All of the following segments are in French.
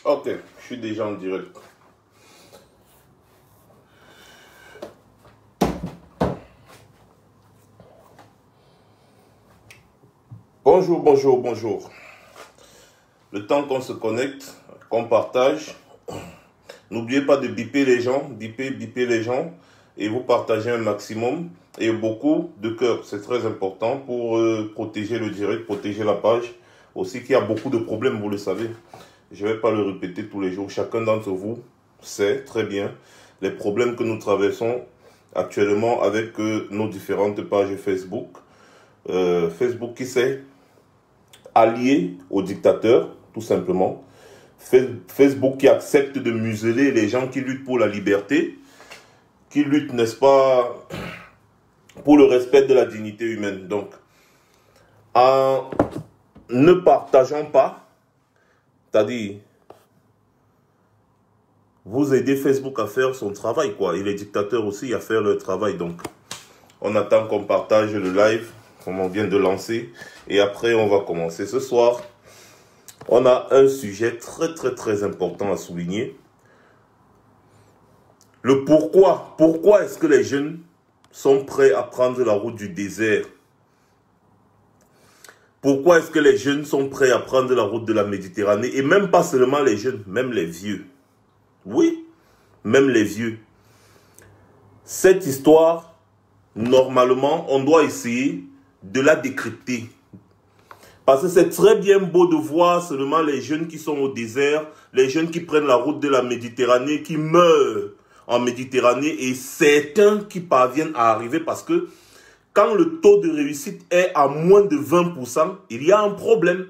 Ok, je suis déjà en direct. Bonjour, bonjour, bonjour. Le temps qu'on se connecte, qu'on partage, n'oubliez pas de biper les gens, biper les gens et vous partagez un maximum et beaucoup de cœur. C'est très important pour protéger le direct, protéger la page. Aussi qu'il y a beaucoup de problèmes, vous le savez. Je ne vais pas le répéter tous les jours. Chacun d'entre vous sait très bien les problèmes que nous traversons actuellement avec nos différentes pages Facebook. Facebook qui s'est allié aux dictateurs, tout simplement. Facebook qui accepte de museler les gens qui luttent pour la liberté, qui luttent, n'est-ce pas, pour le respect de la dignité humaine. Donc, en ne partageant pas, c'est-à-dire, vous aidez Facebook à faire son travail, quoi. Et les dictateurs aussi à faire leur travail. Donc, on attend qu'on partage le live, comme on vient de lancer. Et après, on va commencer. Ce soir, on a un sujet très important à souligner. Le pourquoi. Pourquoi est-ce que les jeunes sont prêts à prendre la route du désert? Pourquoi est-ce que les jeunes sont prêts à prendre la route de la Méditerranée? Et même pas seulement les jeunes, même les vieux. Oui, même les vieux. Cette histoire, normalement, on doit essayer de la décrypter. Parce que c'est très bien beau de voir seulement les jeunes qui sont au désert, les jeunes qui prennent la route de la Méditerranée, qui meurent en Méditerranée et certains qui parviennent à arriver parce que quand le taux de réussite est à moins de 20%, il y a un problème.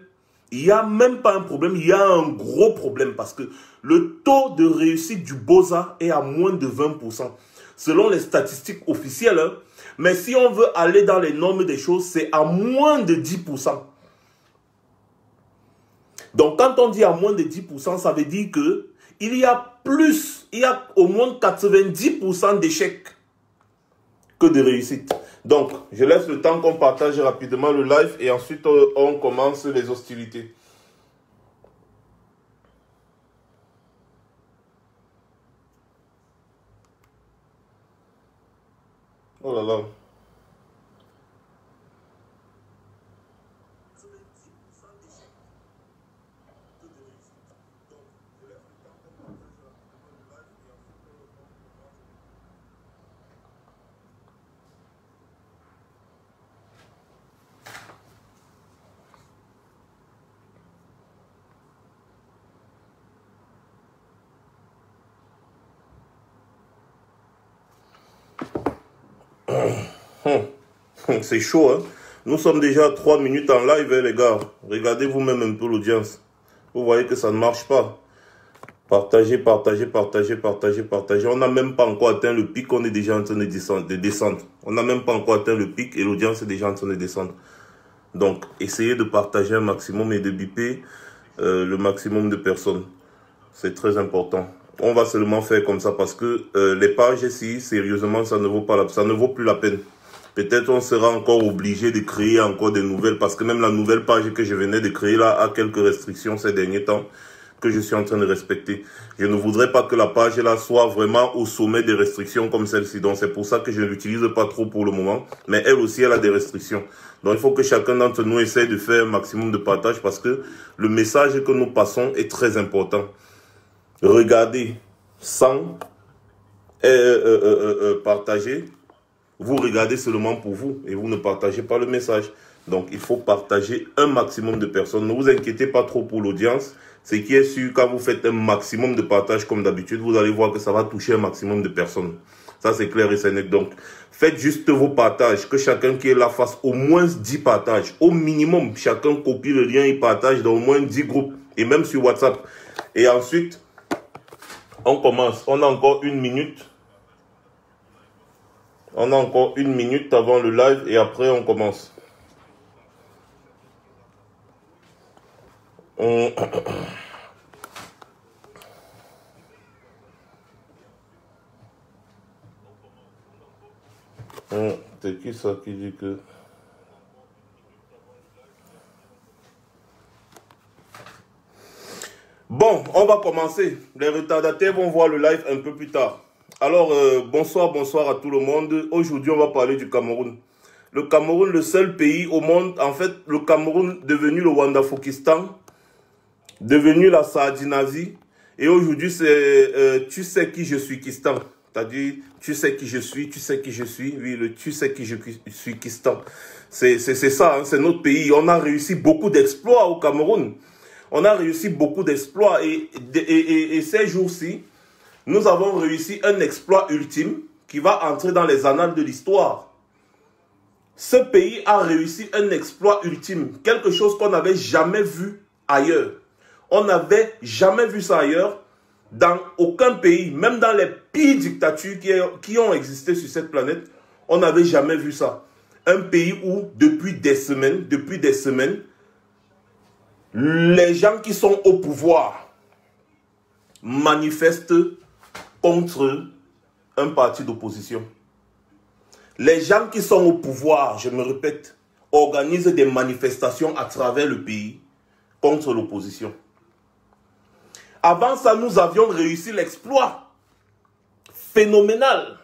Il n'y a même pas un problème, il y a un gros problème parce que le taux de réussite du Beaux-Arts est à moins de 20%. Selon les statistiques officielles, hein. Mais si on veut aller dans les normes des choses, c'est à moins de 10%. Donc quand on dit à moins de 10%, ça veut dire que il y a au moins 90% d'échecs que de réussite. Donc, je laisse le temps qu'on partage rapidement le live et ensuite on commence les hostilités. Oh là là. C'est chaud, hein. Nous sommes déjà à 3 minutes en live, hein, les gars. Regardez vous-même un peu l'audience. Vous voyez que ça ne marche pas. Partagez, partagez, partagez, partagez, partagez. On n'a même pas encore atteint le pic, on est déjà en train de descendre. On n'a même pas encore atteint le pic et l'audience est déjà en train de descendre. Donc, essayez de partager un maximum et de biper le maximum de personnes. C'est très important. On va seulement faire comme ça parce que les pages ici, sérieusement, ça ne vaut plus la peine. Peut-être on sera encore obligé de créer encore des nouvelles parce que même la nouvelle page que je venais de créer là a quelques restrictions ces derniers temps que je suis en train de respecter. Je ne voudrais pas que la page là soit vraiment au sommet des restrictions comme celle-ci. Donc c'est pour ça que je ne l'utilise pas trop pour le moment. Mais elle aussi, elle a des restrictions. Donc il faut que chacun d'entre nous essaye de faire un maximum de partage parce que le message que nous passons est très important. Regardez sans partager. Vous regardez seulement pour vous et vous ne partagez pas le message. Donc, il faut partager un maximum de personnes. Ne vous inquiétez pas trop pour l'audience. Ce qui est sûr, quand vous faites un maximum de partage comme d'habitude, vous allez voir que ça va toucher un maximum de personnes. Ça, c'est clair et c'est net. Donc, faites juste vos partages. Que chacun qui est là fasse au moins 10 partages. Au minimum, chacun copie le lien et partage dans au moins 10 groupes. Et même sur WhatsApp. Et ensuite, on commence. On a encore 1 minute. On a encore 1 minute avant le live et après on commence. C'est qui ça qui dit que... Bon, on va commencer. Les retardataires vont voir le live un peu plus tard. Alors, bonsoir à tout le monde. Aujourd'hui, on va parler du Cameroun. Le Cameroun, le seul pays au monde, en fait, le Cameroun devenu le Wanda-Fokistan, devenu la Saadinazie. Et aujourd'hui, c'est tu sais qui je suis Kistan. C'est-à-dire, tu sais qui je suis, tu sais qui je suis. Oui, le tu sais qui je suis Kistan. C'est ça, hein, c'est notre pays. On a réussi beaucoup d'exploits au Cameroun. On a réussi beaucoup d'exploits et ces jours-ci, nous avons réussi un exploit ultime qui va entrer dans les annales de l'histoire. Ce pays a réussi un exploit ultime, quelque chose qu'on n'avait jamais vu ailleurs. On n'avait jamais vu ça ailleurs dans aucun pays, même dans les pires dictatures qui ont existé sur cette planète. On n'avait jamais vu ça. Un pays où, depuis des semaines, les gens qui sont au pouvoir manifestent contre un parti d'opposition. Les gens qui sont au pouvoir, je me répète, organisent des manifestations à travers le pays contre l'opposition. Avant ça, nous avions réussi l'exploit phénoménal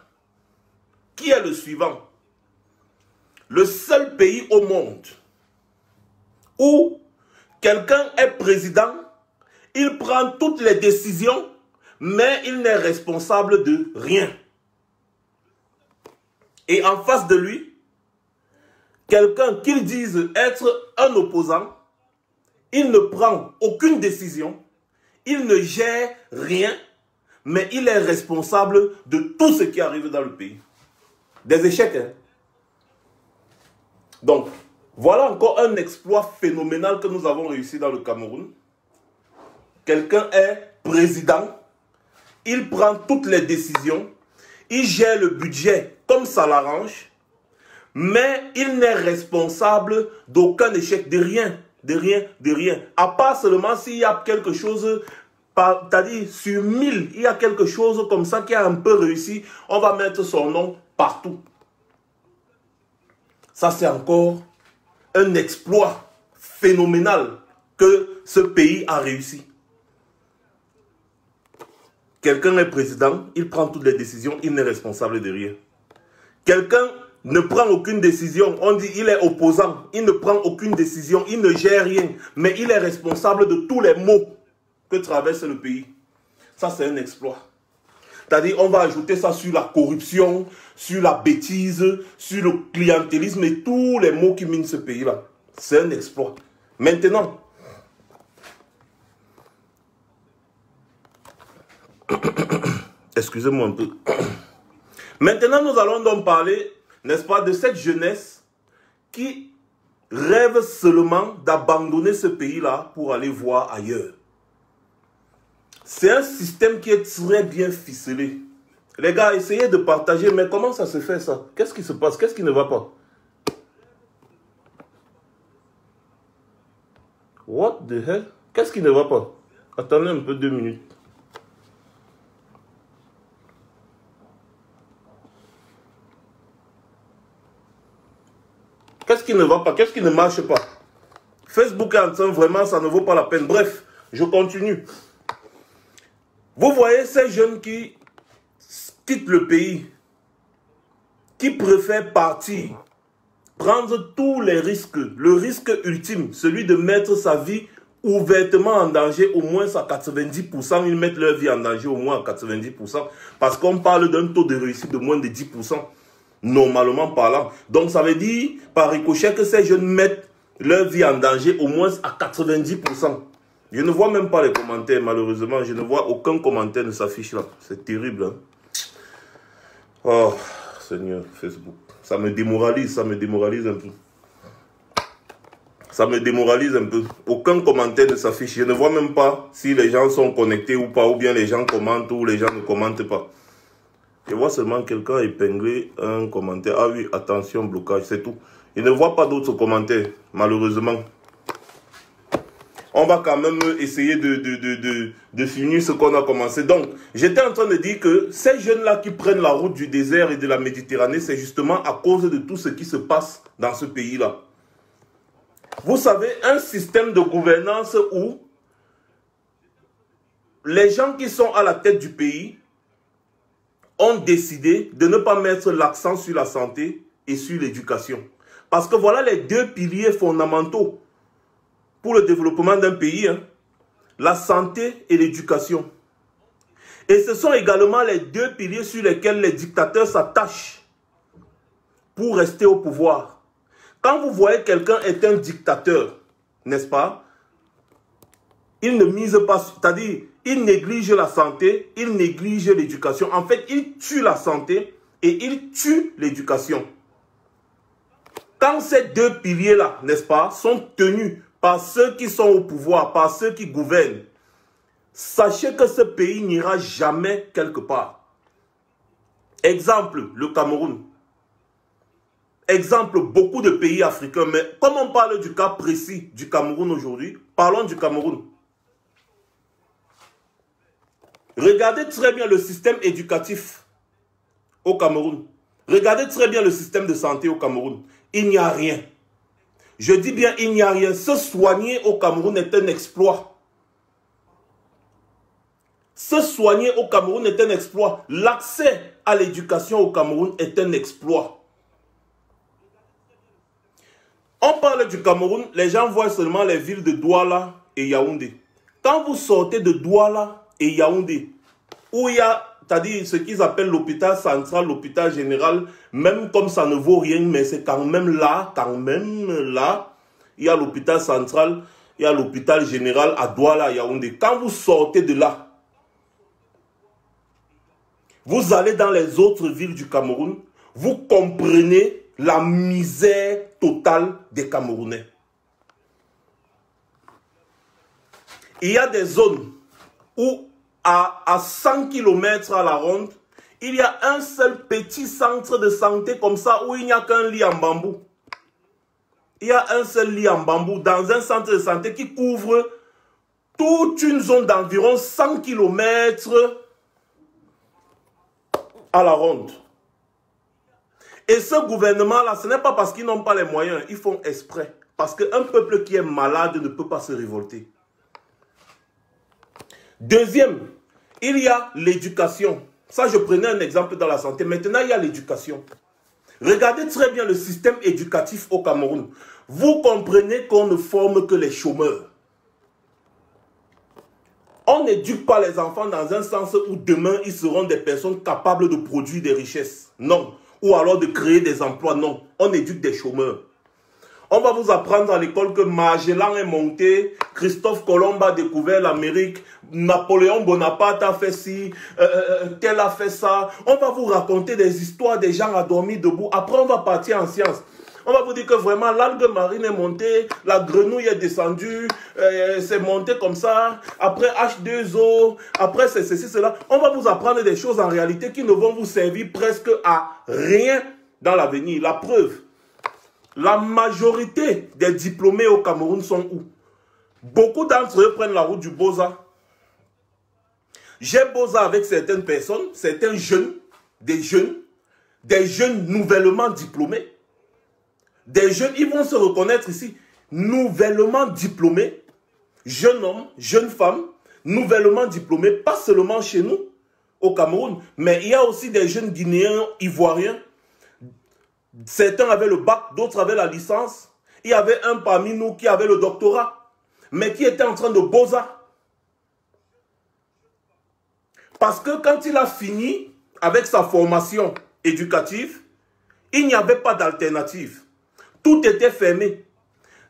qui est le suivant. Le seul pays au monde où quelqu'un est président, il prend toutes les décisions, mais il n'est responsable de rien. Et en face de lui, quelqu'un qu'il dise être un opposant, il ne prend aucune décision, il ne gère rien, mais il est responsable de tout ce qui arrive dans le pays. Des échecs, hein? Donc, voilà encore un exploit phénoménal que nous avons réussi dans le Cameroun. Quelqu'un est président, il prend toutes les décisions, il gère le budget comme ça l'arrange, mais il n'est responsable d'aucun échec, de rien, de rien, de rien. À part seulement s'il y a quelque chose, c'est-à-dire sur 1000, il y a quelque chose comme ça qui a un peu réussi, on va mettre son nom partout. Ça c'est encore un exploit phénoménal que ce pays a réussi. Quelqu'un est président, il prend toutes les décisions, il n'est responsable de rien. Quelqu'un ne prend aucune décision, on dit il est opposant, il ne prend aucune décision, il ne gère rien, mais il est responsable de tous les maux que traverse le pays. Ça c'est un exploit. C'est-à-dire on va ajouter ça sur la corruption, sur la bêtise, sur le clientélisme et tous les maux qui minent ce pays-là. C'est un exploit. Maintenant, excusez-moi un peu. Maintenant, nous allons donc parler, n'est-ce pas, de cette jeunesse qui rêve seulement d'abandonner ce pays-là pour aller voir ailleurs. C'est un système qui est très bien ficelé. Les gars, essayez de partager, mais comment ça se fait ça? Qu'est-ce qui se passe? Qu'est-ce qui ne va pas? What the hell? Qu'est-ce qui ne va pas? Attendez un peu 2 minutes. Qu'est-ce qui ne va pas? Qu'est-ce qui ne marche pas? Facebook est en train, vraiment, ça ne vaut pas la peine. Bref, je continue. Vous voyez ces jeunes qui quittent le pays, qui préfèrent partir, prendre tous les risques, le risque ultime, celui de mettre sa vie ouvertement en danger, au moins à 90%, ils mettent leur vie en danger au moins à 90%, parce qu'on parle d'un taux de réussite de moins de 10%, normalement parlant. Donc ça veut dire, par ricochet, que ces jeunes mettent leur vie en danger au moins à 90%. Je ne vois même pas les commentaires, malheureusement. Je ne vois aucun commentaire ne s'affiche là. C'est terrible. Hein? Oh, Seigneur, Facebook. Ça me démoralise un peu. Ça me démoralise un peu. Aucun commentaire ne s'affiche. Je ne vois même pas si les gens sont connectés ou pas, ou bien les gens commentent ou les gens ne commentent pas. Je vois seulement quelqu'un épingler un commentaire. Ah oui, attention, blocage, c'est tout. Je ne vois pas d'autres commentaires, malheureusement. On va quand même essayer de finir ce qu'on a commencé. Donc, j'étais en train de dire que ces jeunes-là qui prennent la route du désert et de la Méditerranée, c'est justement à cause de tout ce qui se passe dans ce pays-là. Vous savez, un système de gouvernance où les gens qui sont à la tête du pays ont décidé de ne pas mettre l'accent sur la santé et sur l'éducation. Parce que voilà les deux piliers fondamentaux pour le développement d'un pays, hein, la santé et l'éducation. Et ce sont également les deux piliers sur lesquels les dictateurs s'attachent pour rester au pouvoir. Quand vous voyez quelqu'un est un dictateur, n'est-ce pas? Il ne mise pas, c'est-à-dire, il néglige la santé, il néglige l'éducation. En fait, il tue la santé et il tue l'éducation. Quand ces deux piliers-là, n'est-ce pas, sont tenus par ceux qui sont au pouvoir, par ceux qui gouvernent, sachez que ce pays n'ira jamais quelque part. Exemple, le Cameroun. Exemple, beaucoup de pays africains. Mais comme on parle du cas précis du Cameroun aujourd'hui, parlons du Cameroun. Regardez très bien le système éducatif au Cameroun. Regardez très bien le système de santé au Cameroun. Il n'y a rien. Je dis bien, il n'y a rien. Se soigner au Cameroun est un exploit. Se soigner au Cameroun est un exploit. L'accès à l'éducation au Cameroun est un exploit. On parle du Cameroun, les gens voient seulement les villes de Douala et Yaoundé. Quand vous sortez de Douala et Yaoundé, où il y a, c'est-à-dire ce qu'ils appellent l'hôpital central, l'hôpital général, même comme ça ne vaut rien, mais c'est quand même là, il y a l'hôpital central, il y a l'hôpital général à Douala, Yaoundé. Quand vous sortez de là, vous allez dans les autres villes du Cameroun, vous comprenez la misère totale des Camerounais. Il y a des zones où à 100 km à la ronde, il y a un seul petit centre de santé comme ça où il n'y a qu'un lit en bambou. Il y a un seul lit en bambou dans un centre de santé qui couvre toute une zone d'environ 100 km à la ronde. Et ce gouvernement-là, ce n'est pas parce qu'ils n'ont pas les moyens, ils font exprès. Parce qu'un peuple qui est malade ne peut pas se révolter. Deuxième, il y a l'éducation. Ça, je prenais un exemple dans la santé. Maintenant, il y a l'éducation. Regardez très bien le système éducatif au Cameroun. Vous comprenez qu'on ne forme que les chômeurs. On n'éduque pas les enfants dans un sens où demain, ils seront des personnes capables de produire des richesses. Non. Ou alors de créer des emplois. Non. On éduque des chômeurs. On va vous apprendre à l'école que Magellan est monté, Christophe Colomb a découvert l'Amérique, Napoléon Bonaparte a fait ci, tel a fait ça. On va vous raconter des histoires des gens endormis debout. Après, on va partir en sciences. On va vous dire que vraiment l'algue marine est montée, la grenouille est descendue, c'est monté comme ça. Après H2O, après c'est ceci, cela. On va vous apprendre des choses en réalité qui ne vont vous servir presque à rien dans l'avenir. La preuve. La majorité des diplômés au Cameroun sont où? Beaucoup d'entre eux prennent la route du Beaux-Arts. J'ai Beaux-Arts avec certaines personnes, certains jeunes, des jeunes nouvellement diplômés. Des jeunes, ils vont se reconnaître ici, nouvellement diplômés, jeunes hommes, jeunes femmes, nouvellement diplômés, pas seulement chez nous, au Cameroun, mais il y a aussi des jeunes Guinéens, Ivoiriens. Certains avaient le bac, d'autres avaient la licence. Il y avait un parmi nous qui avait le doctorat, mais qui était en train de Beaux-Arts. Parce que quand il a fini avec sa formation éducative, il n'y avait pas d'alternative. Tout était fermé.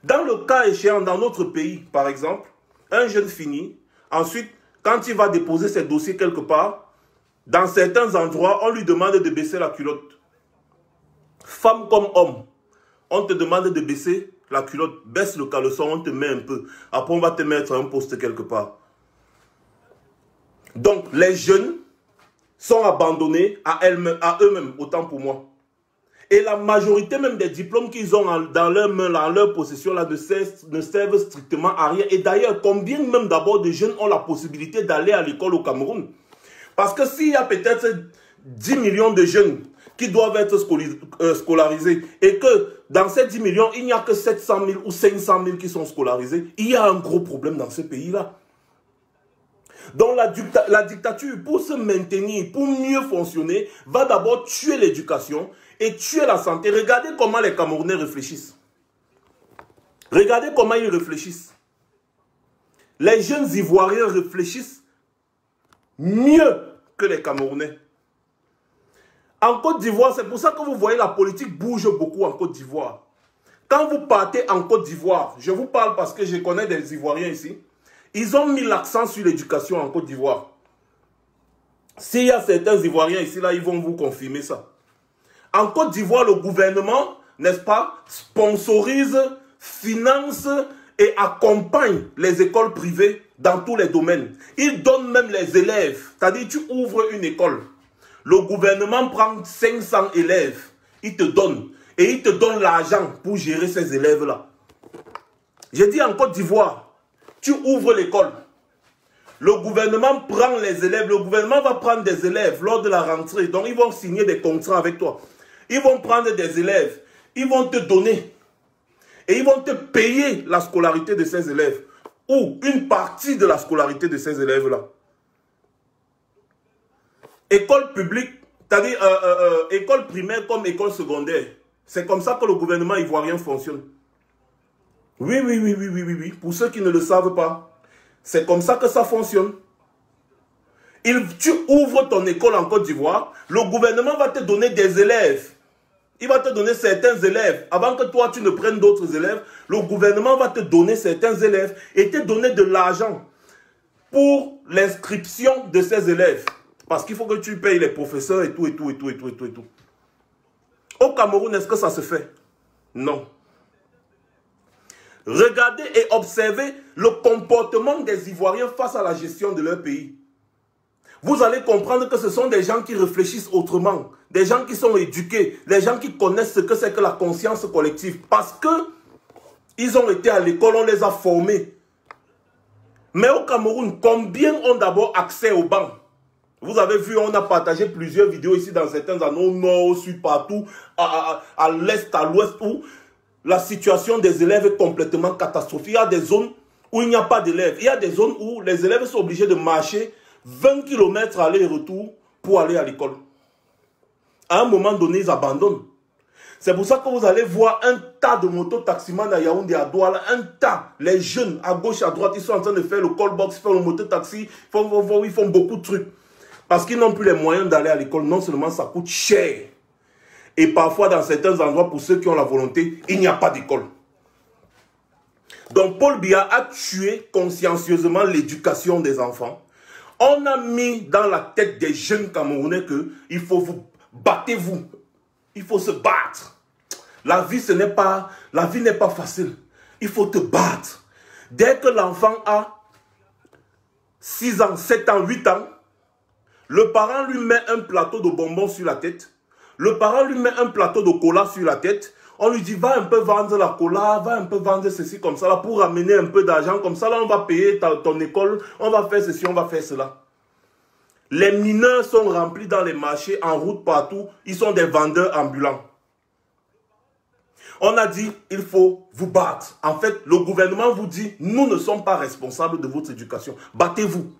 Dans le cas échéant, dans notre pays, par exemple, un jeune finit. Ensuite, quand il va déposer ses dossiers quelque part, dans certains endroits, on lui demande de baisser la culotte. Femme comme homme, on te demande de baisser la culotte, baisse le caleçon, on te met un peu. Après, on va te mettre à un poste quelque part. Donc, les jeunes sont abandonnés à eux-mêmes, autant pour moi. Et la majorité même des diplômes qu'ils ont dans leurs mains, dans leur possession, là, ne servent strictement à rien. Et d'ailleurs, combien même d'abord de jeunes ont la possibilité d'aller à l'école au Cameroun? Parce que s'il y a peut-être 10 millions de jeunes qui doivent être scolarisés et que dans ces 10 millions, il n'y a que 700 000 ou 500 000 qui sont scolarisés, il y a un gros problème dans ce pays-là. Donc la dictature, pour se maintenir, pour mieux fonctionner, va d'abord tuer l'éducation et tuer la santé. Regardez comment les Camerounais réfléchissent. Regardez comment ils réfléchissent. Les jeunes Ivoiriens réfléchissent mieux que les Camerounais. En Côte d'Ivoire, c'est pour ça que vous voyez la politique bouge beaucoup en Côte d'Ivoire. Quand vous partez en Côte d'Ivoire, je vous parle parce que je connais des Ivoiriens ici, ils ont mis l'accent sur l'éducation en Côte d'Ivoire. S'il y a certains Ivoiriens ici, là, ils vont vous confirmer ça. En Côte d'Ivoire, le gouvernement, n'est-ce pas, sponsorise, finance et accompagne les écoles privées dans tous les domaines. Il donne même les élèves. C'est-à-dire, tu ouvres une école. Le gouvernement prend 500 élèves. Il te donne. Et il te donne l'argent pour gérer ces élèves-là. J'ai dit en Côte d'Ivoire, tu ouvres l'école. Le gouvernement prend les élèves. Le gouvernement va prendre des élèves lors de la rentrée. Donc, ils vont signer des contrats avec toi. Ils vont prendre des élèves. Ils vont te donner. Et ils vont te payer la scolarité de ces élèves. Ou une partie de la scolarité de ces élèves-là. École publique, c'est-à-dire école primaire comme école secondaire. C'est comme ça que le gouvernement ivoirien fonctionne. Oui. Pour ceux qui ne le savent pas, c'est comme ça que ça fonctionne. Tu ouvres ton école en Côte d'Ivoire, le gouvernement va te donner des élèves. Il va te donner certains élèves. Avant que toi, tu ne prennes d'autres élèves, le gouvernement va te donner certains élèves et te donner de l'argent pour l'inscription de ces élèves. Parce qu'il faut que tu payes les professeurs et tout. Au Cameroun, est-ce que ça se fait? Non. Regardez et observez le comportement des Ivoiriens face à la gestion de leur pays. Vous allez comprendre que ce sont des gens qui réfléchissent autrement, des gens qui sont éduqués, des gens qui connaissent ce que c'est que la conscience collective. Parce que ils ont été à l'école, on les a formés. Mais au Cameroun, combien ont d'abord accès au banc? Vous avez vu, on a partagé plusieurs vidéos ici dans certains endroits, au nord, au sud, partout, à l'est, à l'ouest, où la situation des élèves est complètement catastrophique. Il y a des zones où il n'y a pas d'élèves. Il y a des zones où les élèves sont obligés de marcher 20 km aller et retour pour aller à l'école. À un moment donné, ils abandonnent. C'est pour ça que vous allez voir un tas de mototaximans à Yaoundé, à Douala, un tas. Les jeunes, à gauche, à droite, ils sont en train de faire le call box, faire le mototaxi, ils font beaucoup de trucs. Parce qu'ils n'ont plus les moyens d'aller à l'école. Non seulement ça coûte cher. Et parfois, dans certains endroits, pour ceux qui ont la volonté, il n'y a pas d'école. Donc, Paul Biya a tué consciencieusement l'éducation des enfants. On a mis dans la tête des jeunes Camerounais que il faut vous battez-vous. Il faut se battre. La vie n'est pas facile. Il faut te battre. Dès que l'enfant a 6 ans, 7 ans, 8 ans, le parent lui met un plateau de bonbons sur la tête. Le parent lui met un plateau de cola sur la tête. On lui dit, va un peu vendre la cola, va un peu vendre ceci comme ça, là, pour ramener un peu d'argent. Comme ça, là, on va payer ton école, on va faire ceci, on va faire cela. Les mineurs sont remplis dans les marchés, en route partout. Ils sont des vendeurs ambulants. On a dit, il faut vous battre. En fait, le gouvernement vous dit, nous ne sommes pas responsables de votre éducation. Battez-vous.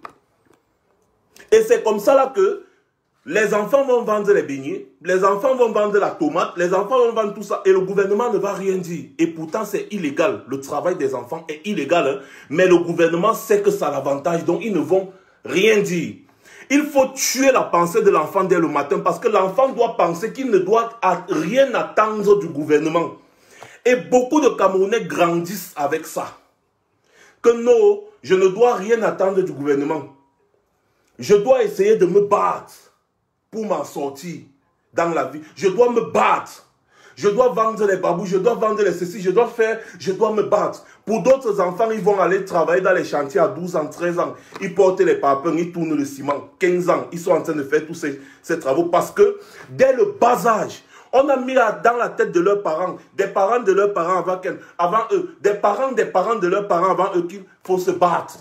Et c'est comme ça là que les enfants vont vendre les beignets, les enfants vont vendre la tomate, les enfants vont vendre tout ça et le gouvernement ne va rien dire. Et pourtant c'est illégal, le travail des enfants est illégal, hein? Mais le gouvernement sait que ça a l'avantage, donc ils ne vont rien dire. Il faut tuer la pensée de l'enfant dès le matin parce que l'enfant doit penser qu'il ne doit rien attendre du gouvernement. Et beaucoup de Camerounais grandissent avec ça. Que non, je ne dois rien attendre du gouvernement. Je dois essayer de me battre pour m'en sortir dans la vie. Je dois me battre. Je dois vendre les babous, je dois vendre les ceci, je dois me battre. Pour d'autres enfants, ils vont aller travailler dans les chantiers à 12 ans, 13 ans. Ils portent les parpaings, ils tournent le ciment. 15 ans, ils sont en train de faire tous ces travaux parce que dès le bas âge, on a mis dans la tête de leurs parents, des parents de leurs parents avant eux, des parents de leurs parents avant eux qu'il faut se battre.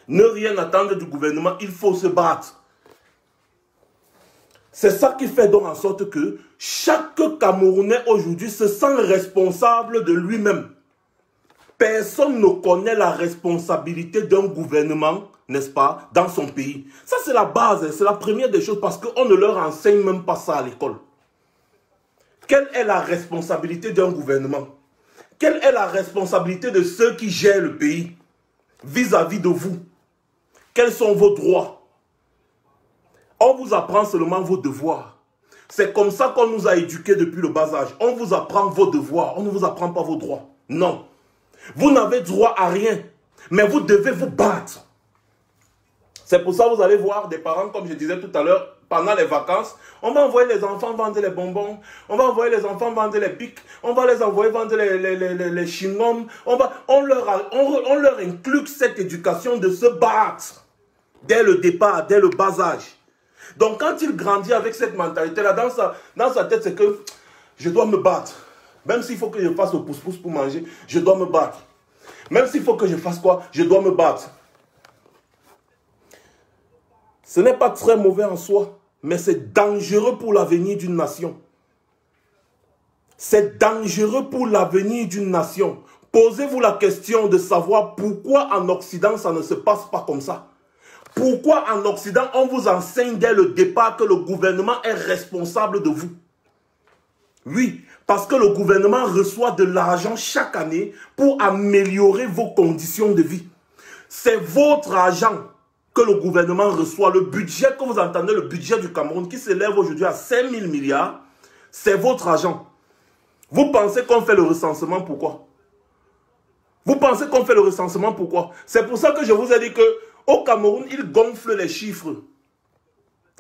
Ne rien attendre du gouvernement, il faut se battre. C'est ça qui fait donc en sorte que chaque Camerounais aujourd'hui se sent responsable de lui-même. Personne ne connaît la responsabilité d'un gouvernement n'est-ce pas, dans son pays. Ça, c'est la base, c'est la première des choses parce qu'on ne leur enseigne même pas ça à l'école. Quelle est la responsabilité d'un gouvernement? Quelle est la responsabilité de ceux qui gèrent le pays vis-à-vis de vous? Quels sont vos droits? On vous apprend seulement vos devoirs. C'est comme ça qu'on nous a éduqués depuis le bas âge. On vous apprend vos devoirs, on ne vous apprend pas vos droits. Non. Vous n'avez droit à rien, mais vous devez vous battre. C'est pour ça que vous allez voir des parents, comme je disais tout à l'heure, pendant les vacances, on va envoyer les enfants vendre les bonbons, on va envoyer les enfants vendre les pics, on va les envoyer vendre les chewing-gums, on leur inculque cette éducation de se battre dès le départ, dès le bas âge. Donc quand il grandit avec cette mentalité-là, dans sa tête, c'est que je dois me battre. Même s'il faut que je fasse le pouce-pouce pour manger, je dois me battre. Même s'il faut que je fasse quoi, je dois me battre. Ce n'est pas très mauvais en soi, mais c'est dangereux pour l'avenir d'une nation. C'est dangereux pour l'avenir d'une nation. Posez-vous la question de savoir pourquoi en Occident ça ne se passe pas comme ça. Pourquoi en Occident on vous enseigne dès le départ que le gouvernement est responsable de vous? Oui, parce que le gouvernement reçoit de l'argent chaque année pour améliorer vos conditions de vie. C'est votre argent que le gouvernement reçoit. Le budget que vous entendez, le budget du Cameroun qui s'élève aujourd'hui à 5 000 milliards, c'est votre argent. Vous pensez qu'on fait le recensement pourquoi? Vous pensez qu'on fait le recensement pourquoi? C'est pour ça que je vous ai dit qu'au Cameroun, ils gonflent les chiffres.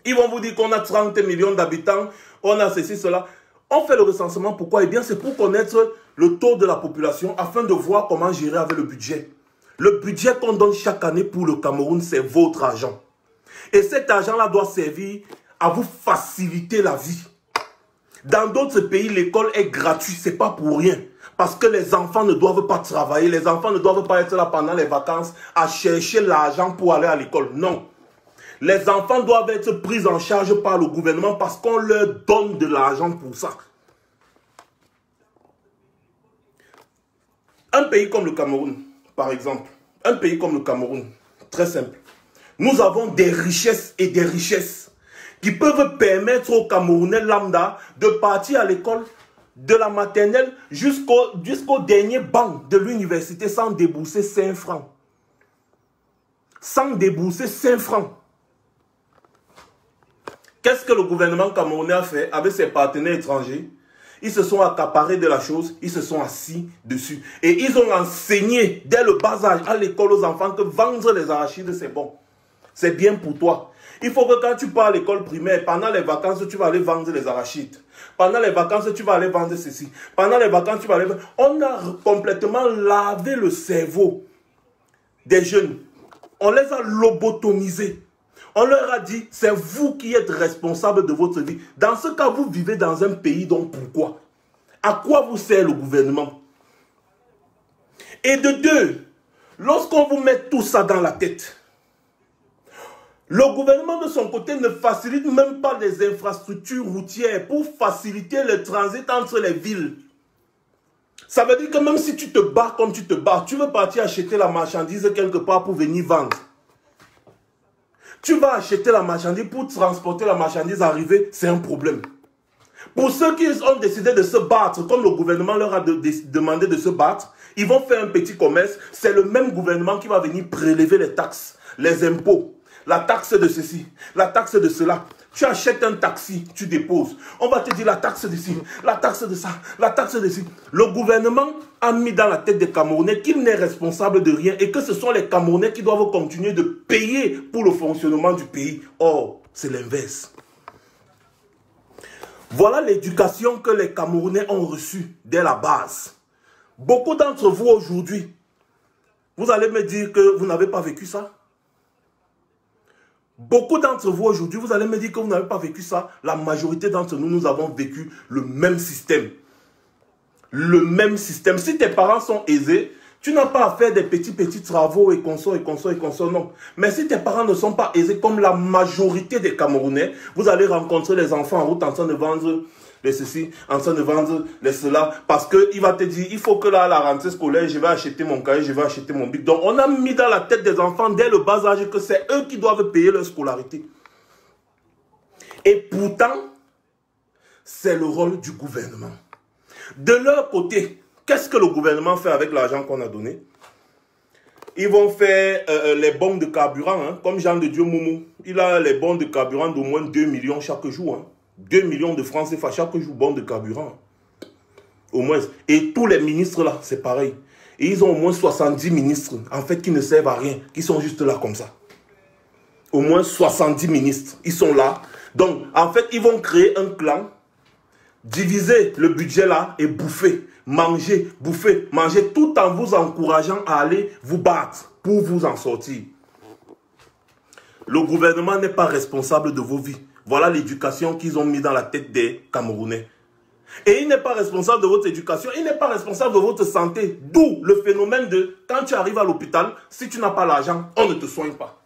Ils vont vous dire qu'on a 30 millions d'habitants, on a ceci, cela. On fait le recensement pourquoi? Eh bien, c'est pour connaître le taux de la population afin de voir comment gérer avec le budget. Le budget qu'on donne chaque année pour le Cameroun, c'est votre argent. Et cet argent-là doit servir à vous faciliter la vie. Dans d'autres pays, l'école est gratuite, ce n'est pas pour rien. Parce que les enfants ne doivent pas travailler, les enfants ne doivent pas être là pendant les vacances à chercher l'argent pour aller à l'école. Non. Les enfants doivent être pris en charge par le gouvernement parce qu'on leur donne de l'argent pour ça. Un pays comme le Cameroun, par exemple, un pays comme le Cameroun, très simple. Nous avons des richesses et des richesses qui peuvent permettre aux Camerounais lambda de partir à l'école de la maternelle jusqu'au dernier banc de l'université sans débourser 5 francs. Sans débourser 5 francs. Qu'est-ce que le gouvernement camerounais a fait avec ses partenaires étrangers? Ils se sont accaparés de la chose, ils se sont assis dessus. Et ils ont enseigné dès le bas âge à l'école aux enfants que vendre les arachides, c'est bon. C'est bien pour toi. Il faut que quand tu pars à l'école primaire, pendant les vacances, tu vas aller vendre les arachides. Pendant les vacances, tu vas aller vendre ceci. Pendant les vacances, tu vas aller vendre... On a complètement lavé le cerveau des jeunes. On les a lobotomisés. On leur a dit, c'est vous qui êtes responsable de votre vie. Dans ce cas, vous vivez dans un pays, donc pourquoi? À quoi vous sert le gouvernement? Et de deux, lorsqu'on vous met tout ça dans la tête, le gouvernement de son côté ne facilite même pas les infrastructures routières pour faciliter le transit entre les villes. Ça veut dire que même si tu te bats comme tu te bats, tu veux partir acheter la marchandise quelque part pour venir vendre. Tu vas acheter la marchandise pour transporter la marchandise arriver, c'est un problème. Pour ceux qui ont décidé de se battre, comme le gouvernement leur a demandé de se battre, ils vont faire un petit commerce. C'est le même gouvernement qui va venir prélever les taxes, les impôts, la taxe de ceci, la taxe de cela. Tu achètes un taxi, tu déposes. On va te dire la taxe de ci, la taxe de ça, la taxe de ci. Le gouvernement a mis dans la tête des Camerounais qu'il n'est responsable de rien et que ce sont les Camerounais qui doivent continuer de payer pour le fonctionnement du pays. Or, c'est l'inverse. Voilà l'éducation que les Camerounais ont reçue dès la base. Beaucoup d'entre vous aujourd'hui, vous allez me dire que vous n'avez pas vécu ça. Beaucoup d'entre vous aujourd'hui, vous allez me dire que vous n'avez pas vécu ça. La majorité d'entre nous, nous avons vécu le même système. Le même système. Si tes parents sont aisés, tu n'as pas à faire des petits travaux et conso, non. Mais si tes parents ne sont pas aisés comme la majorité des Camerounais, vous allez rencontrer les enfants en route en train de vendre les ceci, en train de vendre les cela, parce qu'il va te dire, il faut que là, à la rentrée scolaire, je vais acheter mon cahier, je vais acheter mon bic. Donc, on a mis dans la tête des enfants, dès le bas âge, que c'est eux qui doivent payer leur scolarité. Et pourtant, c'est le rôle du gouvernement. De leur côté, qu'est-ce que le gouvernement fait avec l'argent qu'on a donné? Ils vont faire les bons de carburant, hein, comme Jean de Dieu Moumou. Il a les bons de carburant d'au moins 2 millions chaque jour. Hein. 2 millions de francs CFA chaque jour, bons de carburant. Au moins. Et tous les ministres là, c'est pareil. Et ils ont au moins 70 ministres, en fait, qui ne servent à rien, qui sont juste là comme ça. Au moins 70 ministres, ils sont là. Donc, en fait, ils vont créer un clan, diviser le budget là et bouffer. Manger, bouffer, manger, tout en vous encourageant à aller vous battre pour vous en sortir. Le gouvernement n'est pas responsable de vos vies. Voilà l'éducation qu'ils ont mis dans la tête des Camerounais. Et il n'est pas responsable de votre éducation, il n'est pas responsable de votre santé. D'où le phénomène de, quand tu arrives à l'hôpital, si tu n'as pas l'argent, on ne te soigne pas.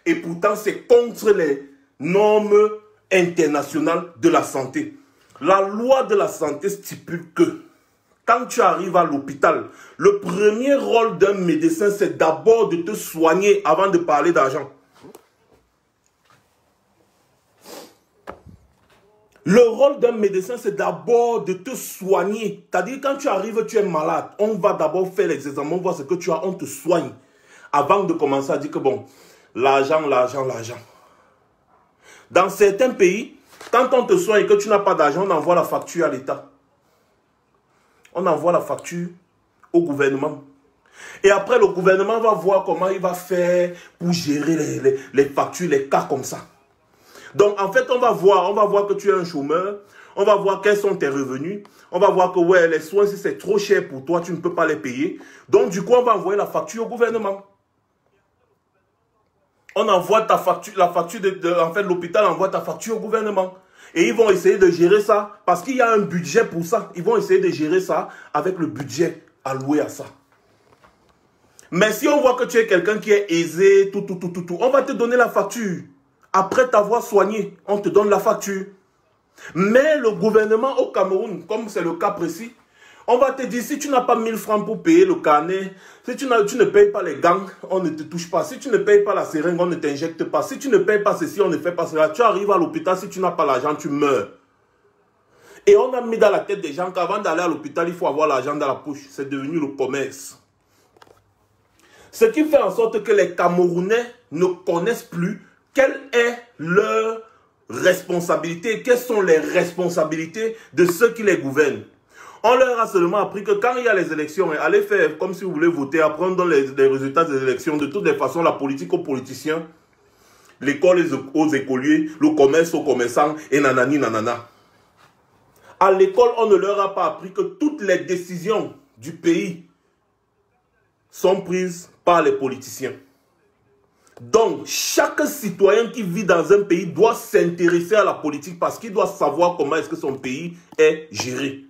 Et pourtant, c'est contre les normes internationales de la santé. La loi de la santé stipule que quand tu arrives à l'hôpital, le premier rôle d'un médecin, c'est d'abord de te soigner avant de parler d'argent. Le rôle d'un médecin, c'est d'abord de te soigner. C'est-à-dire, quand tu arrives, tu es malade. On va d'abord faire les examens, voir ce que tu as, on te soigne. Avant de commencer à dire que bon, l'argent, l'argent, l'argent. Dans certains pays, quand on te soigne et que tu n'as pas d'argent, on envoie la facture à l'État. On envoie la facture au gouvernement. Et après, le gouvernement va voir comment il va faire pour gérer les factures, les cas comme ça. Donc, en fait, on va voir que tu es un chômeur. On va voir quels sont tes revenus. On va voir que ouais, les soins, si c'est trop cher pour toi, tu ne peux pas les payer. Donc, du coup, on va envoyer la facture au gouvernement. On envoie ta facture, la facture en fait, l'hôpital envoie ta facture au gouvernement. Et ils vont essayer de gérer ça, parce qu'il y a un budget pour ça. Ils vont essayer de gérer ça avec le budget alloué à ça. Mais si on voit que tu es quelqu'un qui est aisé, on va te donner la facture. Après t'avoir soigné, on te donne la facture. Mais le gouvernement au Cameroun, comme c'est le cas précis, on va te dire, si tu n'as pas 1000 francs pour payer le carnet, si tu ne payes pas les gants, on ne te touche pas. Si tu ne payes pas la seringue, on ne t'injecte pas. Si tu ne payes pas ceci, on ne fait pas cela. Tu arrives à l'hôpital, si tu n'as pas l'argent, tu meurs. Et on a mis dans la tête des gens qu'avant d'aller à l'hôpital, il faut avoir l'argent dans la poche. C'est devenu le commerce. Ce qui fait en sorte que les Camerounais ne connaissent plus quelle est leur responsabilité, quelles sont les responsabilités de ceux qui les gouvernent. On leur a seulement appris que quand il y a les élections, allez faire comme si vous voulez voter, apprendre les résultats des élections. De toutes les façons, la politique aux politiciens, l'école aux écoliers, le commerce aux commerçants et nanani nanana. À l'école, on ne leur a pas appris que toutes les décisions du pays sont prises par les politiciens. Donc, chaque citoyen qui vit dans un pays doit s'intéresser à la politique parce qu'il doit savoir comment est-ce que son pays est géré.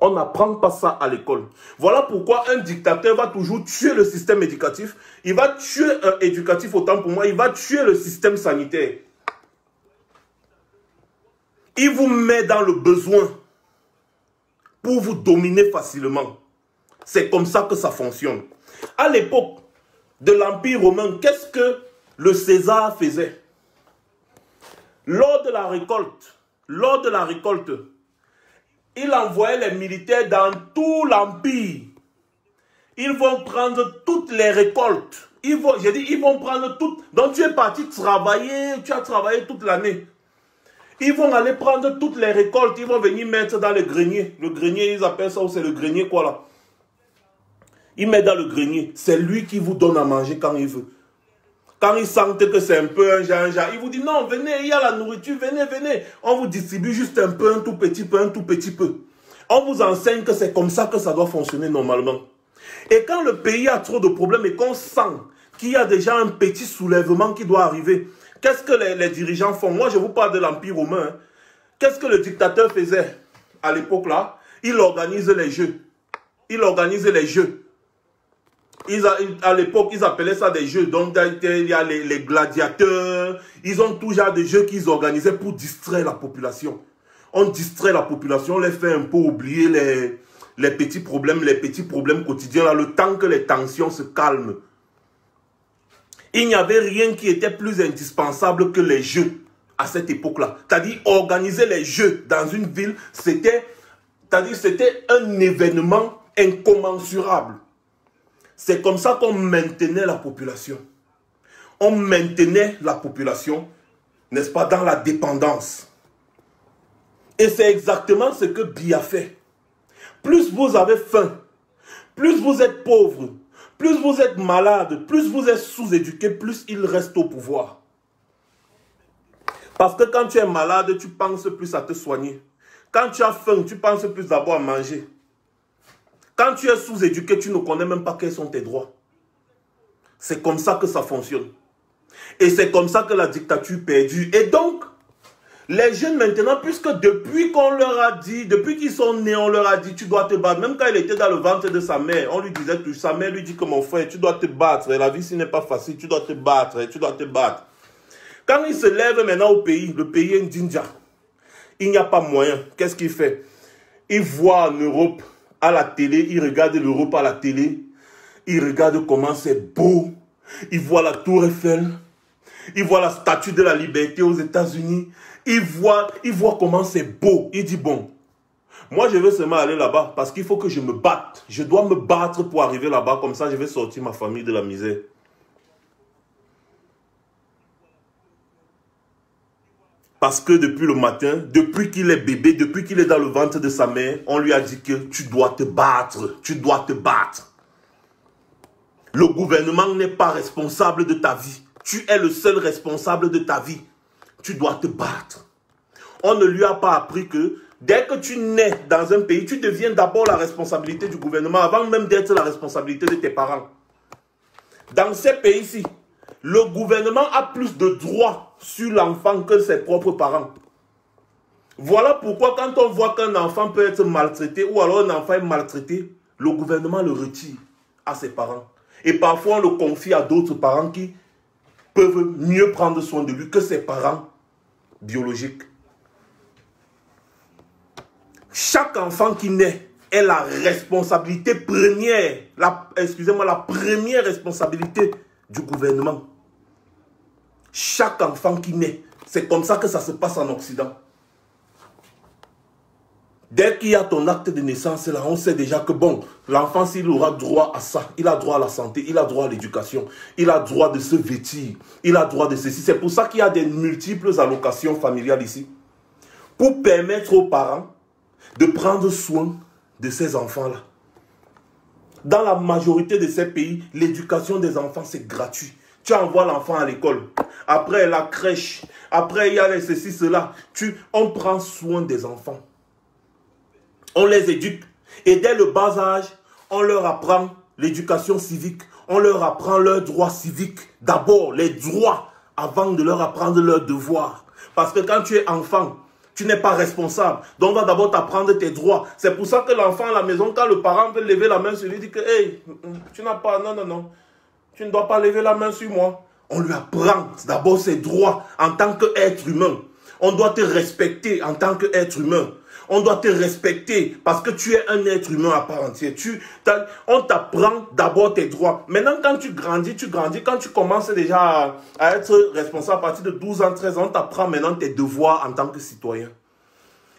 On n'apprend pas ça à l'école. Voilà pourquoi un dictateur va toujours tuer le système éducatif. Il va tuer éducatif, autant pour moi, il va tuer le système sanitaire. Il vous met dans le besoin pour vous dominer facilement. C'est comme ça que ça fonctionne. À l'époque de l'Empire romain, qu'est-ce que le César faisait? Lors de la récolte, il envoyait les militaires dans tout l'Empire. Ils vont prendre toutes les récoltes. Ils vont prendre toutes. Donc tu es parti travailler, tu as travaillé toute l'année. Ils vont aller prendre toutes les récoltes, ils vont venir mettre dans le grenier. Le grenier, ils appellent ça, c'est le grenier quoi là? Ils mettent dans le grenier. C'est lui qui vous donne à manger quand il veut. Quand ils sentent que c'est un peu un genre, il vous dit non, venez, il y a la nourriture, venez, venez. On vous distribue juste un peu, un tout petit peu. On vous enseigne que c'est comme ça que ça doit fonctionner normalement. Et quand le pays a trop de problèmes et qu'on sent qu'il y a déjà un petit soulèvement qui doit arriver, qu'est-ce que les dirigeants font? Moi, je vous parle de l'Empire romain. Hein. Qu'est-ce que le dictateur faisait à l'époque là? Il organise les jeux. À l'époque, ils appelaient ça des jeux. Donc, il y a les gladiateurs. Ils ont tout genre de jeux qu'ils organisaient pour distraire la population. On distrait la population, on les fait un peu oublier les petits problèmes quotidiens, là, le temps que les tensions se calment. Il n'y avait rien qui était plus indispensable que les jeux à cette époque-là. C'est-à-dire, organiser les jeux dans une ville, c'était un événement incommensurable. C'est comme ça qu'on maintenait la population. On maintenait la population, n'est-ce pas, dans la dépendance. Et c'est exactement ce que Biya fait. Plus vous avez faim, plus vous êtes pauvre, plus vous êtes malade, plus vous êtes sous-éduqué, plus il reste au pouvoir. Parce que quand tu es malade, tu penses plus à te soigner. Quand tu as faim, tu penses plus d'abord à manger. Quand tu es sous-éduqué, tu ne connais même pas quels sont tes droits. C'est comme ça que ça fonctionne. Et c'est comme ça que la dictature perdure. Et donc, les jeunes maintenant, puisque depuis qu'on leur a dit, depuis qu'ils sont nés, on leur a dit, tu dois te battre. Même quand il était dans le ventre de sa mère, on lui disait que sa mère lui dit que mon frère, tu dois te battre. La vie, ce n'est pas facile, tu dois te battre, tu dois te battre. Quand il se lève maintenant au pays, le pays est Ndinja. Il n'y a pas moyen. Qu'est-ce qu'il fait? Il voit en Europe à la télé, il regarde l'Europe à la télé, il regarde comment c'est beau, il voit la tour Eiffel, il voit la statue de la liberté aux États-Unis, il voit comment c'est beau. Il dit bon, moi je veux seulement aller là-bas parce qu'il faut que je me batte. Je dois me battre pour arriver là-bas, comme ça je vais sortir ma famille de la misère. Parce que depuis le matin, depuis qu'il est bébé, depuis qu'il est dans le ventre de sa mère, on lui a dit que tu dois te battre, tu dois te battre. Le gouvernement n'est pas responsable de ta vie. Tu es le seul responsable de ta vie. Tu dois te battre. On ne lui a pas appris que dès que tu nais dans un pays, tu deviens d'abord la responsabilité du gouvernement avant même d'être la responsabilité de tes parents. Dans ces pays-ci, le gouvernement a plus de droits sur l'enfant que ses propres parents. Voilà pourquoi quand on voit qu'un enfant peut être maltraité ou alors un enfant est maltraité, le gouvernement le retire à ses parents. Et parfois on le confie à d'autres parents qui peuvent mieux prendre soin de lui que ses parents biologiques. Chaque enfant qui naît est la responsabilité première, la première responsabilité du gouvernement. Chaque enfant qui naît, c'est comme ça que ça se passe en Occident. Dès qu'il y a ton acte de naissance, là, on sait déjà que bon, l'enfant, s'il aura droit à ça, il a droit à la santé, il a droit à l'éducation, il a droit de se vêtir, il a droit de ceci. C'est pour ça qu'il y a des multiples allocations familiales ici. Pour permettre aux parents de prendre soin de ces enfants-là. Dans la majorité de ces pays, l'éducation des enfants, c'est gratuit. Tu envoies l'enfant à l'école. Après, la crèche. Après, il y a les ceci, cela. On prend soin des enfants. On les éduque. Et dès le bas âge, on leur apprend l'éducation civique. On leur apprend leurs droits civiques. D'abord, les droits avant de leur apprendre leurs devoirs. Parce que quand tu es enfant, tu n'es pas responsable. Donc, on va d'abord t'apprendre tes droits. C'est pour ça que l'enfant à la maison, quand le parent veut lever la main sur lui, dit que, hey, tu n'as pas, non. Tu ne dois pas lever la main sur moi. On lui apprend d'abord ses droits en tant qu'être humain. On doit te respecter en tant qu'être humain. On doit te respecter parce que tu es un être humain à part entière. On t'apprend d'abord tes droits. Maintenant, quand tu grandis. Quand tu commences déjà à être responsable à partir de 12 ans, 13 ans, on t'apprend maintenant tes devoirs en tant que citoyen.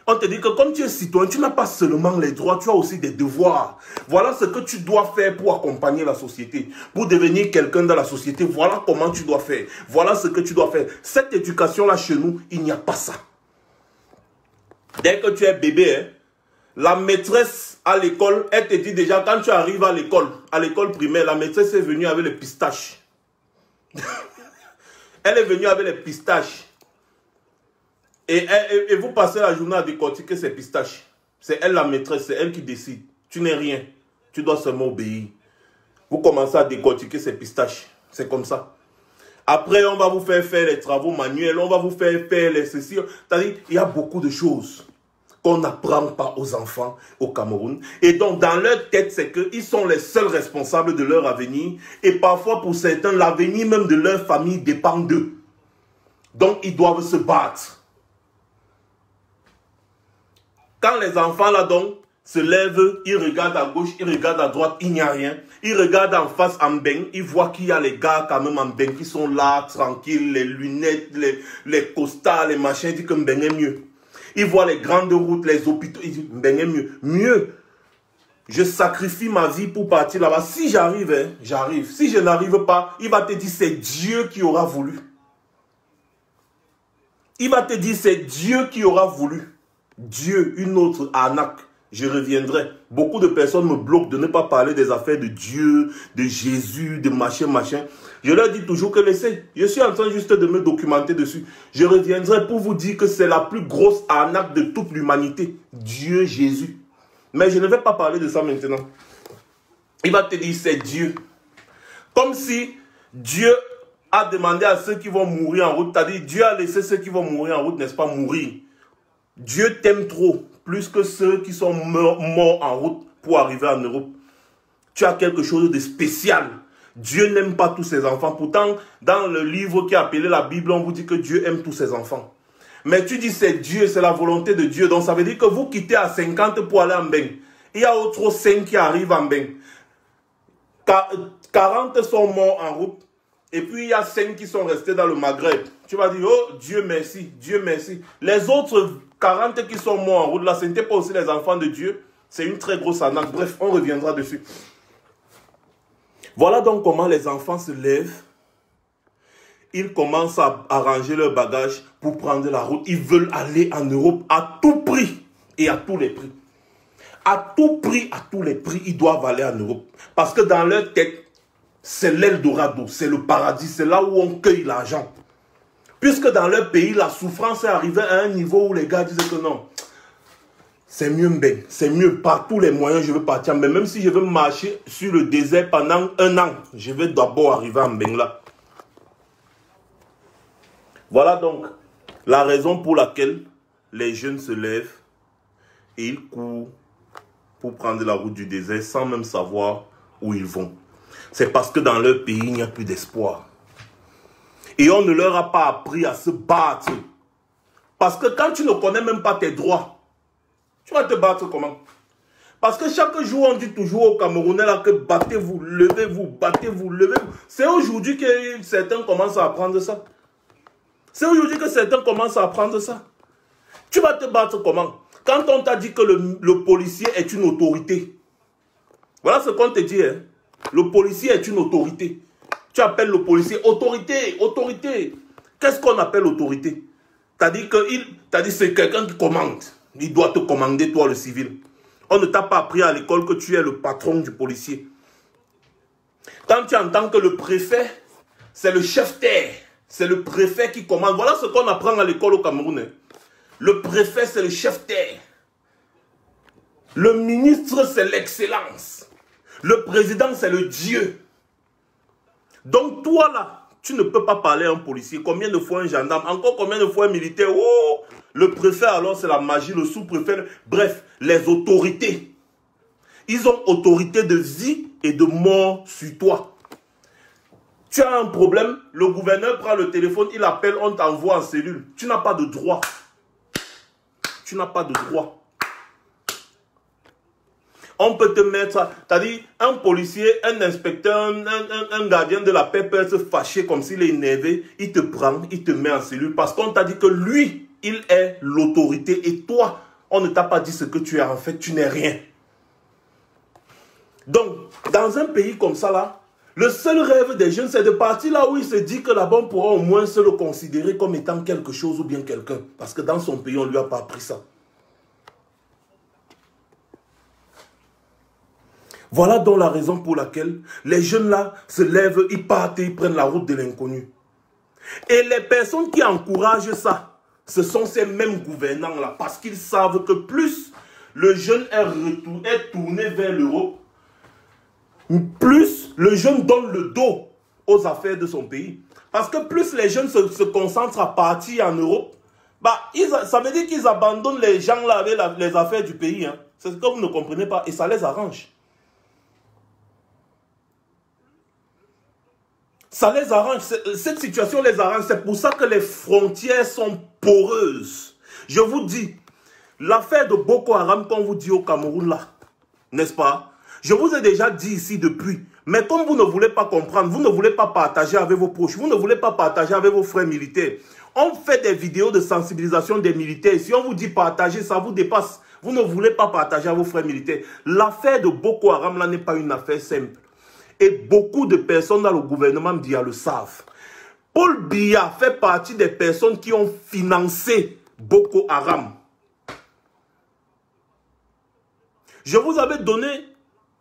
On te dit que comme tu es citoyen, tu n'as pas seulement les droits, tu as aussi des devoirs. Voilà ce que tu dois faire pour accompagner la société. Pour devenir quelqu'un dans la société, voilà comment tu dois faire. Voilà ce que tu dois faire. Cette éducation-là chez nous, il n'y a pas ça. Dès que tu es bébé, la maîtresse à l'école, elle te dit déjà, quand tu arrives à l'école primaire, la maîtresse est venue avec les pistaches. Elle est venue avec les pistaches. Et vous passez la journée à décortiquer ces pistaches. C'est elle la maîtresse, c'est elle qui décide. Tu n'es rien. Tu dois seulement obéir. Vous commencez à décortiquer ces pistaches. C'est comme ça. Après, on va vous faire les travaux manuels. On va vous faire les ceci. C'est-à-dire, il y a beaucoup de choses qu'on n'apprend pas aux enfants au Cameroun. Et donc, dans leur tête, c'est qu'ils sont les seuls responsables de leur avenir. Et parfois, pour certains, l'avenir même de leur famille dépend d'eux. Donc, ils doivent se battre. Quand les enfants là donc se lèvent, ils regardent à gauche, ils regardent à droite, il n'y a rien. Ils regardent en face en bain, ils voient qu'il y a les gars quand même en bain qui sont là, tranquilles, les lunettes, les costards, les machins, ils disent que Mbeng est mieux. Ils voient les grandes routes, les hôpitaux, ils disent Mbeng est mieux. Mieux. Je sacrifie ma vie pour partir là-bas. Si j'arrive, hein, j'arrive. Si je n'arrive pas, il va te dire c'est Dieu qui aura voulu. Il va te dire c'est Dieu qui aura voulu. Dieu, une autre arnaque. Je reviendrai. Beaucoup de personnes me bloquent de ne pas parler des affaires de Dieu, de Jésus, de machin, machin. Je leur dis toujours que laissez. Je suis en train juste de me documenter dessus. Je reviendrai pour vous dire que c'est la plus grosse arnaque de toute l'humanité. Dieu, Jésus. Mais je ne vais pas parler de ça maintenant. Il va te dire c'est Dieu. Comme si Dieu a demandé à ceux qui vont mourir en route. C'est-à-dire Dieu a laissé ceux qui vont mourir en route, n'est-ce pas, mourir. Dieu t'aime trop, plus que ceux qui sont morts en route pour arriver en Europe. Tu as quelque chose de spécial. Dieu n'aime pas tous ses enfants. Pourtant, dans le livre qui est appelé la Bible, on vous dit que Dieu aime tous ses enfants. Mais tu dis c'est Dieu, c'est la volonté de Dieu. Donc ça veut dire que vous quittez à 50 pour aller en Mbeng. Il y a autre 5 qui arrivent en Mbeng. 40 sont morts en route. Et puis il y a 5 qui sont restés dans le Maghreb. Tu vas dire, oh Dieu merci, Dieu merci. Les autres 40 qui sont morts en route, là, ce n'était pas aussi les enfants de Dieu. C'est une très grosse arnaque. Bref, on reviendra dessus. Voilà donc comment les enfants se lèvent. Ils commencent à arranger leur bagage pour prendre la route. Ils veulent aller en Europe à tout prix et à tous les prix. À tout prix, à tous les prix, ils doivent aller en Europe. Parce que dans leur tête, c'est l'Eldorado, c'est le paradis, c'est là où on cueille l'argent. Puisque dans leur pays, la souffrance est arrivée à un niveau où les gars disaient que non, c'est mieux Mbeng, c'est mieux, par tous les moyens je veux partir. Mais même si je veux marcher sur le désert pendant 1 an, je vais d'abord arriver à Mbeng là. Voilà donc la raison pour laquelle les jeunes se lèvent et ils courent pour prendre la route du désert sans même savoir où ils vont. C'est parce que dans leur pays, il n'y a plus d'espoir. Et on ne leur a pas appris à se battre. Parce que quand tu ne connais même pas tes droits, tu vas te battre comment? Parce que chaque jour, on dit toujours aux Camerounais là, que battez-vous, levez-vous, battez-vous, levez-vous. C'est aujourd'hui que certains commencent à apprendre ça. C'est aujourd'hui que certains commencent à apprendre ça. Tu vas te battre comment? Quand on t'a dit que le policier est une autorité. Voilà ce qu'on te dit. Hein? Le policier est une autorité. Tu appelles le policier autorité, autorité. Qu'est-ce qu'on appelle autorité? T'as dit que c'est quelqu'un qui commande. Il doit te commander, toi, le civil. On ne t'a pas appris à l'école que tu es le patron du policier. Quand tu entends que le préfet, c'est le chef terre, c'est le préfet qui commande. Voilà ce qu'on apprend à l'école au Cameroun. Hein. Le préfet, c'est le chef terre. Le ministre, c'est l'excellence. Le président, c'est le Dieu. Donc toi là, tu ne peux pas parler à un policier. Combien de fois un gendarme, encore combien de fois un militaire. Oh, le préfet alors c'est la magie, le sous-préfet. Bref, les autorités. Ils ont autorité de vie et de mort sur toi. Tu as un problème, le gouverneur prend le téléphone, il appelle, on t'envoie en cellule. Tu n'as pas de droit. Tu n'as pas de droit. On peut te mettre, c'est-à-dire un policier, un inspecteur, un gardien de la paix peut se fâcher comme s'il est énervé. Il te prend, il te met en cellule parce qu'on t'a dit que lui, il est l'autorité. Et toi, on ne t'a pas dit ce que tu es. En fait, tu n'es rien. Donc, dans un pays comme ça, là, le seul rêve des jeunes, c'est de partir là où il se dit que là-bas, on pourra au moins se le considérer comme étant quelque chose ou bien quelqu'un. Parce que dans son pays, on ne lui a pas appris ça. Voilà donc la raison pour laquelle les jeunes là se lèvent, ils partent et ils prennent la route de l'inconnu. Et les personnes qui encouragent ça, ce sont ces mêmes gouvernants là, parce qu'ils savent que plus le jeune est tourné vers l'Europe, plus le jeune donne le dos aux affaires de son pays. Parce que plus les jeunes se concentrent à partir en Europe, bah, ça veut dire qu'ils abandonnent les gens là avec les affaires du pays. Hein. C'est ce que vous ne comprenez pas et ça les arrange. Ça les arrange, cette situation les arrange, c'est pour ça que les frontières sont poreuses. Je vous dis, L'affaire de Boko Haram, qu'on vous dit au Cameroun là, n'est-ce pas? Je vous ai déjà dit ici depuis. Mais comme vous ne voulez pas comprendre, vous ne voulez pas partager avec vos proches, vous ne voulez pas partager avec vos frères militaires. On fait des vidéos de sensibilisation des militaires. Si on vous dit partager, ça vous dépasse. Vous ne voulez pas partager avec vos frères militaires. L'affaire de Boko Haram là n'est pas une affaire simple. Et beaucoup de personnes dans le gouvernement Biya le savent. Paul Biya fait partie des personnes qui ont financé Boko Haram. Je vous avais donné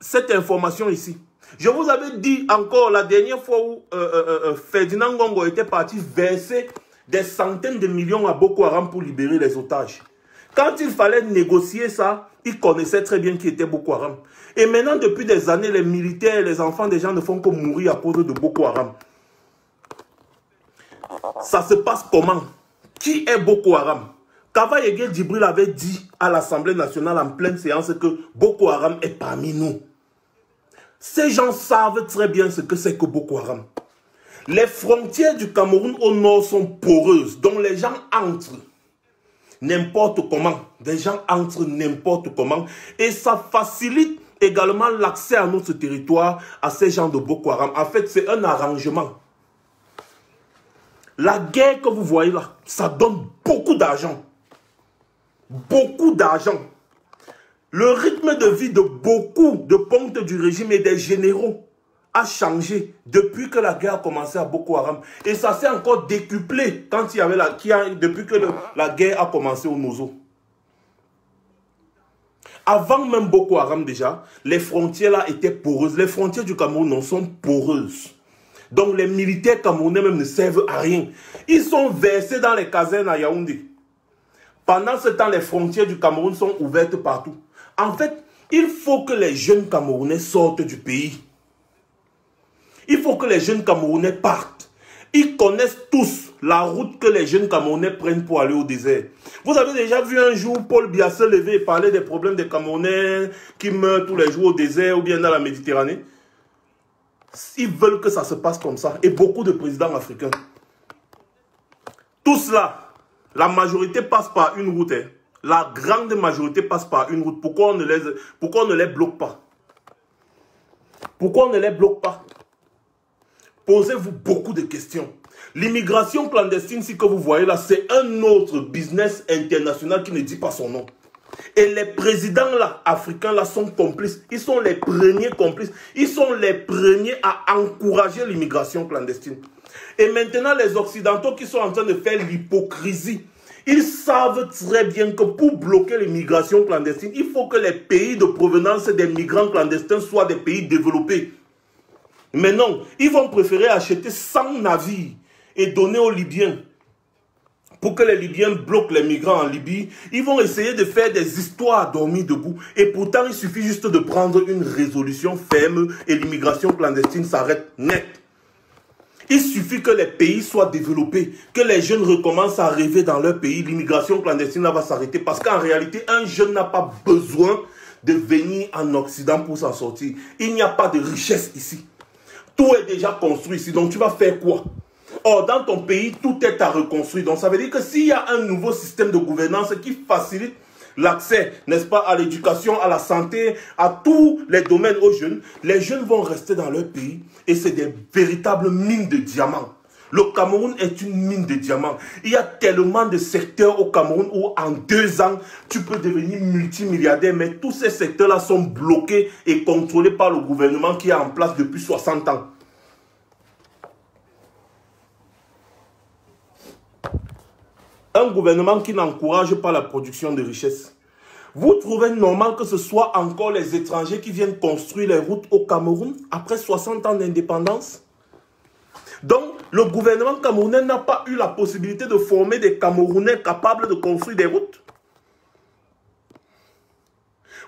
cette information ici. Je vous avais dit encore la dernière fois où Ferdinand Ngongo était parti verser des centaines de millions à Boko Haram pour libérer les otages. Quand il fallait négocier ça, il connaissait très bien qui était Boko Haram. Et maintenant, depuis des années, les militaires et les enfants des gens ne font que mourir à cause de Boko Haram. Ça se passe comment? Qui est Boko Haram? Kava Yegel Djibril avait dit à l'Assemblée nationale en pleine séance que Boko Haram est parmi nous. Ces gens savent très bien ce que c'est que Boko Haram. Les frontières du Cameroun au nord sont poreuses, donc les gens entrent n'importe comment. Des gens entrent n'importe comment et ça facilite également l'accès à notre territoire à ces gens de Boko Haram. En fait, c'est un arrangement. La guerre que vous voyez là, ça donne beaucoup d'argent. Beaucoup d'argent. Le rythme de vie de beaucoup de pontes du régime et des généraux a changé depuis que la guerre a commencé à Boko Haram. Et ça s'est encore décuplé quand il y avait depuis que la guerre a commencé au Nozo. Avant même Boko Haram déjà, les frontières là étaient poreuses. Les frontières du Cameroun sont poreuses. Donc les militaires camerounais même ne servent à rien. Ils sont versés dans les casernes à Yaoundé. Pendant ce temps, les frontières du Cameroun sont ouvertes partout. En fait, il faut que les jeunes Camerounais sortent du pays. Il faut que les jeunes Camerounais partent. Ils connaissent tous la route que les jeunes Camerounais prennent pour aller au désert. Vous avez déjà vu un jour Paul Biya se lever et parler des problèmes des Camerounais qui meurent tous les jours au désert ou bien dans la Méditerranée? Ils veulent que ça se passe comme ça. Et beaucoup de présidents africains. Tout cela, la majorité passe par une route. Hein. La grande majorité passe par une route. Pourquoi on ne les bloque pas? Pourquoi on ne les bloque pas? Posez-vous beaucoup de questions. L'immigration clandestine, ce que vous voyez là, c'est un autre business international qui ne dit pas son nom. Et les présidents là, africains là, sont complices. Ils sont les premiers complices. Ils sont les premiers à encourager l'immigration clandestine. Et maintenant, les Occidentaux qui sont en train de faire l'hypocrisie, ils savent très bien que pour bloquer l'immigration clandestine, il faut que les pays de provenance des migrants clandestins soient des pays développés. Mais non, ils vont préférer acheter 100 navires et donner aux Libyens. Pour que les Libyens bloquent les migrants en Libye, ils vont essayer de faire des histoires à dormir debout. Et pourtant, il suffit juste de prendre une résolution ferme et l'immigration clandestine s'arrête net. Il suffit que les pays soient développés, que les jeunes recommencent à rêver dans leur pays. L'immigration clandestine va s'arrêter parce qu'en réalité, un jeune n'a pas besoin de venir en Occident pour s'en sortir. Il n'y a pas de richesse ici. Tout est déjà construit ici. Donc tu vas faire quoi? Or, dans ton pays, tout est à reconstruire. Donc ça veut dire que s'il y a un nouveau système de gouvernance qui facilite l'accès, n'est-ce pas, à l'éducation, à la santé, à tous les domaines aux jeunes, les jeunes vont rester dans leur pays et c'est des véritables mines de diamants. Le Cameroun est une mine de diamants. Il y a tellement de secteurs au Cameroun où en 2 ans, tu peux devenir multimilliardaire, mais tous ces secteurs-là sont bloqués et contrôlés par le gouvernement qui est en place depuis 60 ans. Un gouvernement qui n'encourage pas la production de richesses. Vous trouvez normal que ce soit encore les étrangers qui viennent construire les routes au Cameroun après 60 ans d'indépendance? Donc, le gouvernement camerounais n'a pas eu la possibilité de former des Camerounais capables de construire des routes?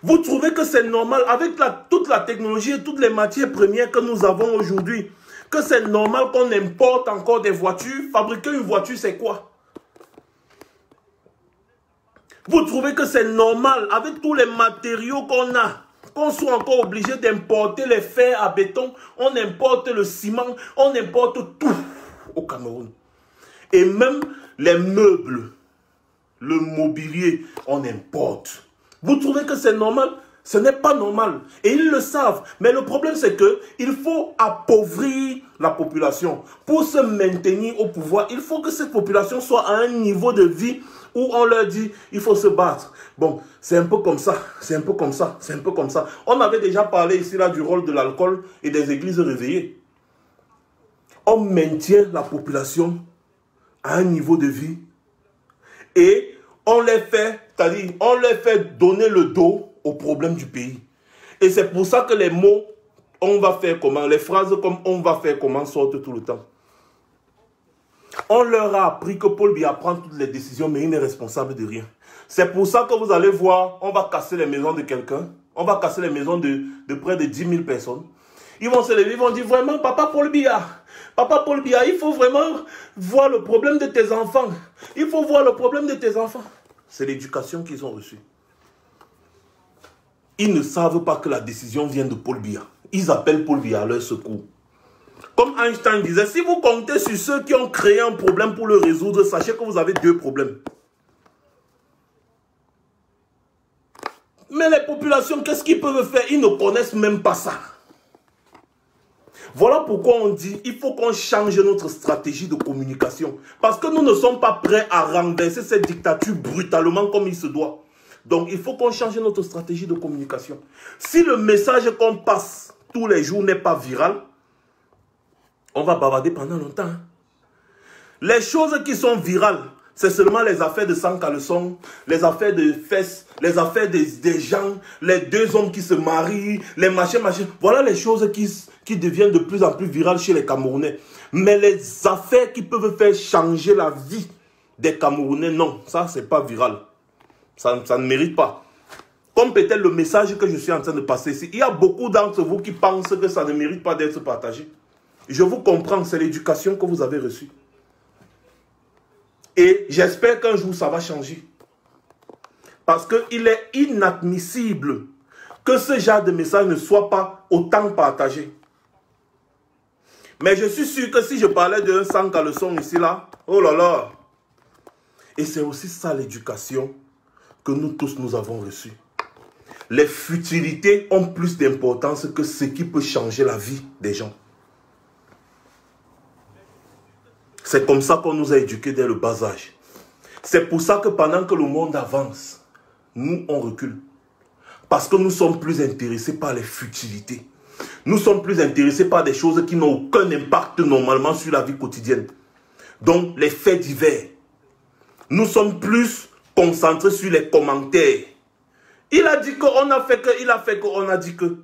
Vous trouvez que c'est normal, avec toute la technologie et toutes les matières premières que nous avons aujourd'hui, que c'est normal qu'on importe encore des voitures? Fabriquer une voiture, c'est quoi? Vous trouvez que c'est normal, avec tous les matériaux qu'on a, qu'on soit encore obligé d'importer les fers à béton, on importe le ciment, on importe tout au Cameroun. Et même les meubles le mobilier, on importe. Vous trouvez que c'est normal? Ce n'est pas normal. Et ils le savent. Mais le problème, c'est qu'il faut appauvrir la population. Pour se maintenir au pouvoir, il faut que cette population soit à un niveau de vie où on leur dit, il faut se battre. Bon, c'est un peu comme ça, c'est un peu comme ça, c'est un peu comme ça. On avait déjà parlé ici là du rôle de l'alcool et des églises réveillées. On maintient la population à un niveau de vie et on les fait, c'est-à-dire, on les fait donner le dos aux problèmes du pays. Et c'est pour ça que les mots, on va faire comment, les phrases comme on va faire comment sortent tout le temps. On leur a appris que Paul Biya prend toutes les décisions, mais il n'est responsable de rien. C'est pour ça que vous allez voir, on va casser les maisons de quelqu'un, on va casser les maisons de près de 10 000 personnes. Ils vont se lever, ils vont dire vraiment, papa Paul Biya, il faut vraiment voir le problème de tes enfants. Il faut voir le problème de tes enfants. C'est l'éducation qu'ils ont reçue. Ils ne savent pas que la décision vient de Paul Biya. Ils appellent Paul Biya à leur secours. Comme Einstein disait, si vous comptez sur ceux qui ont créé un problème pour le résoudre, sachez que vous avez 2 problèmes. Mais les populations, qu'est-ce qu'ils peuvent faire? Ils ne connaissent même pas ça. Voilà pourquoi on dit il faut qu'on change notre stratégie de communication. Parce que nous ne sommes pas prêts à renverser cette dictature brutalement comme il se doit. Donc il faut qu'on change notre stratégie de communication. Si le message qu'on passe tous les jours n'est pas viral, on va bavarder pendant longtemps. Les choses qui sont virales, c'est seulement les affaires de sang caleçon, les affaires de fesses, les affaires des gens, les 2 hommes qui se marient, les machins. Voilà les choses qui deviennent de plus en plus virales chez les Camerounais. Mais les affaires qui peuvent faire changer la vie des Camerounais, non, ça c'est pas viral. Ça ne mérite pas. Comme peut-être le message que je suis en train de passer ici, il y a beaucoup d'entre vous qui pensent que ça ne mérite pas d'être partagé. Je vous comprends, c'est l'éducation que vous avez reçue. Et j'espère qu'un jour ça va changer. Parce qu'il est inadmissible que ce genre de message ne soit pas autant partagé. Mais je suis sûr que si je parlais d'un sang caleçon ici là, oh là là. Et c'est aussi ça l'éducation que nous tous nous avons reçue. Les futilités ont plus d'importance que ce qui peut changer la vie des gens. C'est comme ça qu'on nous a éduqués dès le bas âge. C'est pour ça que pendant que le monde avance, nous on recule. Parce que nous sommes plus intéressés par les futilités. Nous sommes plus intéressés par des choses qui n'ont aucun impact normalement sur la vie quotidienne. Donc les faits divers. Nous sommes plus concentrés sur les commentaires. Il a dit qu'on a fait que, il a fait qu'on a dit que.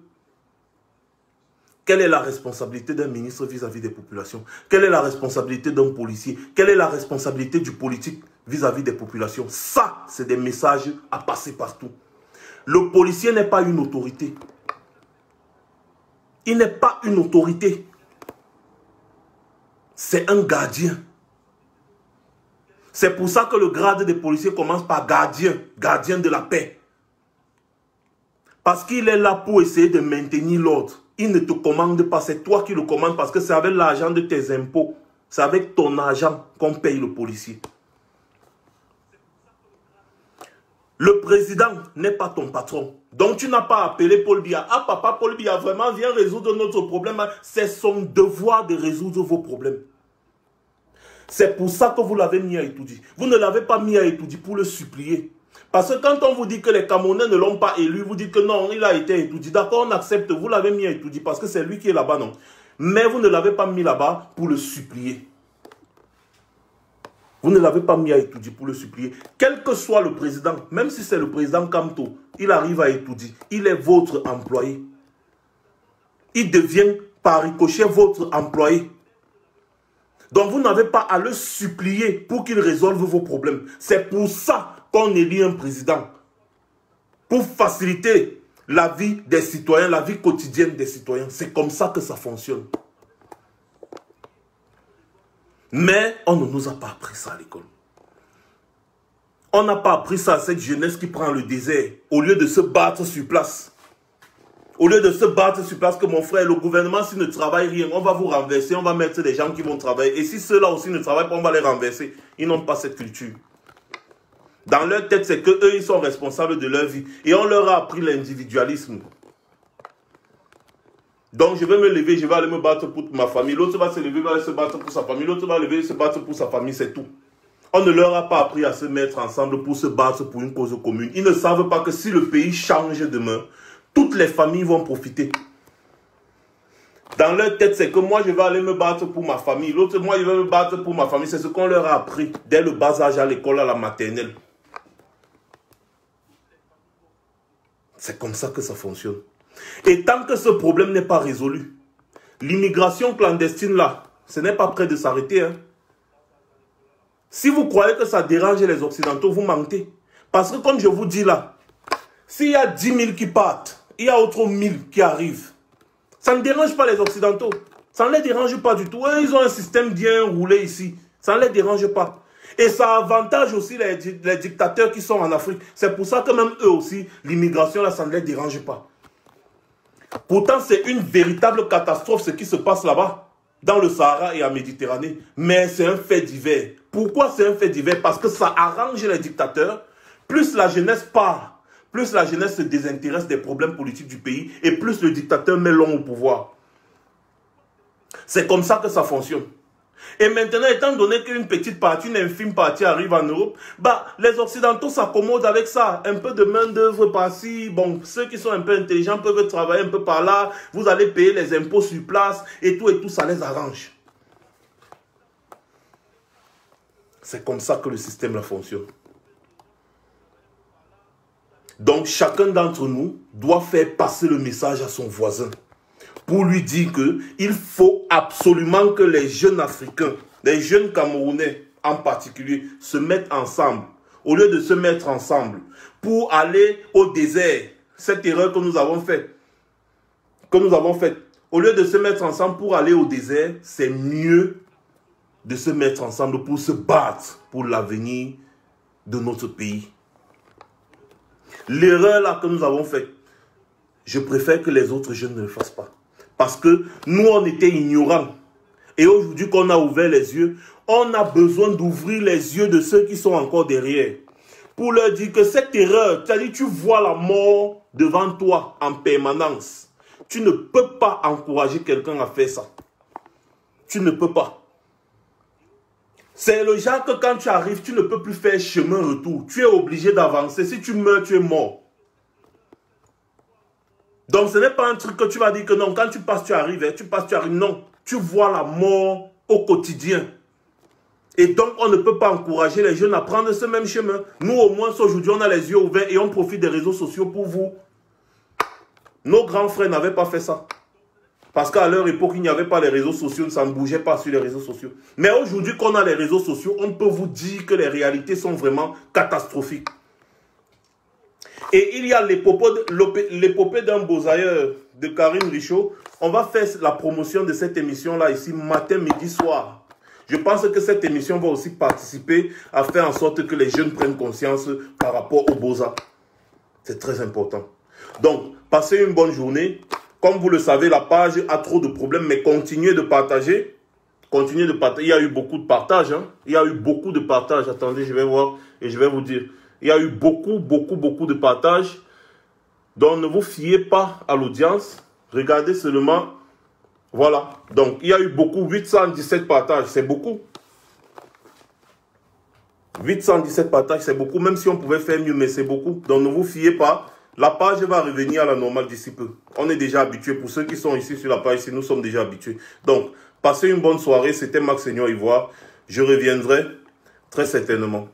Quelle est la responsabilité d'un ministre vis-à-vis des populations? Quelle est la responsabilité d'un policier? Quelle est la responsabilité du politique vis-à-vis des populations? Ça, c'est des messages à passer partout. Le policier n'est pas une autorité. Il n'est pas une autorité. C'est un gardien. C'est pour ça que le grade des policiers commence par gardien, gardien de la paix. Parce qu'il est là pour essayer de maintenir l'ordre. Il ne te commande pas, c'est toi qui le commandes parce que c'est avec l'argent de tes impôts. C'est avec ton argent qu'on paye le policier. Le président n'est pas ton patron. Donc tu n'as pas appelé Paul Biya. Ah papa, Paul Biya, vraiment viens résoudre notre problème. C'est son devoir de résoudre vos problèmes. C'est pour ça que vous l'avez mis à Etoudi. Vous ne l'avez pas mis à Etoudi pour le supplier. Parce que quand on vous dit que les Camerounais ne l'ont pas élu, vous dites que non, il a été à Etoudi. D'accord, on accepte, vous l'avez mis à Etoudi parce que c'est lui qui est là-bas, non. Mais vous ne l'avez pas mis là-bas pour le supplier. Vous ne l'avez pas mis à Etoudi pour le supplier. Quel que soit le président, même si c'est le président Kamto, il arrive à Etoudi, il est votre employé. Il devient par ricochet votre employé. Donc vous n'avez pas à le supplier pour qu'il résolve vos problèmes. C'est pour ça qu'on élit un président. Pour faciliter la vie des citoyens, la vie quotidienne des citoyens. C'est comme ça que ça fonctionne. Mais on ne nous a pas appris ça à l'école. On n'a pas appris ça à cette jeunesse qui prend le désert. Au lieu de se battre sur place. Au lieu de se battre sur place que mon frère, le gouvernement, s'il ne travaille rien, on va vous renverser, on va mettre des gens qui vont travailler. Et si ceux-là aussi ne travaillent pas, on va les renverser. Ils n'ont pas cette culture. Dans leur tête, c'est qu'eux, ils sont responsables de leur vie. Et on leur a appris l'individualisme. Donc, je vais me lever, je vais aller me battre pour ma famille. L'autre va se lever, va aller se battre pour sa famille. L'autre va lever, se battre pour sa famille, c'est tout. On ne leur a pas appris à se mettre ensemble pour se battre pour une cause commune. Ils ne savent pas que si le pays change demain, toutes les familles vont profiter. Dans leur tête, c'est que moi, je vais aller me battre pour ma famille. L'autre, moi, je vais me battre pour ma famille. C'est ce qu'on leur a appris dès le bas âge à l'école, à la maternelle. C'est comme ça que ça fonctionne. Et tant que ce problème n'est pas résolu, l'immigration clandestine là, ce n'est pas prêt de s'arrêter. Hein. Si vous croyez que ça dérange les Occidentaux, vous mentez. Parce que comme je vous dis là, s'il y a 10 000 qui partent, il y a autres 1000 qui arrivent. Ça ne dérange pas les Occidentaux. Ça ne les dérange pas du tout. Ils ont un système bien roulé ici. Ça ne les dérange pas. Et ça avantage aussi les dictateurs qui sont en Afrique. C'est pour ça que même eux aussi, l'immigration là, ça ne les dérange pas. Pourtant, c'est une véritable catastrophe ce qui se passe là-bas, dans le Sahara et en Méditerranée. Mais c'est un fait divers. Pourquoi c'est un fait divers? Parce que ça arrange les dictateurs. Plus la jeunesse part, plus la jeunesse se désintéresse des problèmes politiques du pays et plus le dictateur met l'homme au pouvoir. C'est comme ça que ça fonctionne. Et maintenant, étant donné qu'une petite partie, une infime partie arrive en Europe, bah, les Occidentaux s'accommodent avec ça. Un peu de main-d'œuvre par-ci. Bon, ceux qui sont un peu intelligents peuvent travailler un peu par là. Vous allez payer les impôts sur place et tout, ça les arrange. C'est comme ça que le système là fonctionne. Donc, chacun d'entre nous doit faire passer le message à son voisin pour lui dire qu'il faut absolument que les jeunes Africains, les jeunes Camerounais en particulier, se mettent ensemble. Au lieu de se mettre ensemble pour aller au désert, cette erreur que nous avons faite, au lieu de se mettre ensemble pour aller au désert, c'est mieux de se mettre ensemble pour se battre pour l'avenir de notre pays. L'erreur là que nous avons faite, je préfère que les autres jeunes ne le fassent pas. Parce que nous, on était ignorants. Et aujourd'hui qu'on a ouvert les yeux, on a besoin d'ouvrir les yeux de ceux qui sont encore derrière. Pour leur dire que cette erreur, c'est-à-dire tu vois la mort devant toi en permanence. Tu ne peux pas encourager quelqu'un à faire ça. Tu ne peux pas. C'est le genre que quand tu arrives, tu ne peux plus faire chemin retour. Tu es obligé d'avancer. Si tu meurs, tu es mort. Donc ce n'est pas un truc que tu vas dire que non, quand tu passes, tu arrives. Tu passes, tu arrives. Non, tu vois la mort au quotidien. Et donc on ne peut pas encourager les jeunes à prendre ce même chemin. Nous au moins aujourd'hui, on a les yeux ouverts et on profite des réseaux sociaux pour vous. Nos grands frères n'avaient pas fait ça. Parce qu'à leur époque, il n'y avait pas les réseaux sociaux, ça ne bougeait pas sur les réseaux sociaux. Mais aujourd'hui qu'on a les réseaux sociaux, on peut vous dire que les réalités sont vraiment catastrophiques. Et il y a l'épopée d'un beaux ailleurs de Karim Richaud. On va faire la promotion de cette émission-là ici, matin, midi, soir. Je pense que cette émission va aussi participer à faire en sorte que les jeunes prennent conscience par rapport aux beaux-arts. C'est très important. Donc, passez une bonne journée. Comme vous le savez, la page a trop de problèmes, mais continuez de partager. Continuez de partager. Il y a eu beaucoup de partage. Hein. Il y a eu beaucoup de partage. Attendez, je vais voir et je vais vous dire. Il y a eu beaucoup de partage. Donc, ne vous fiez pas à l'audience. Regardez seulement. Voilà. Donc, il y a eu beaucoup. 817 partages, c'est beaucoup. 817 partages, c'est beaucoup. Même si on pouvait faire mieux, mais c'est beaucoup. Donc, ne vous fiez pas. La page va revenir à la normale d'ici peu. On est déjà habitué. Pour ceux qui sont ici sur la page, nous sommes déjà habitués. Donc, passez une bonne soirée. C'était Max Seigneur Ivoire. Je reviendrai très certainement.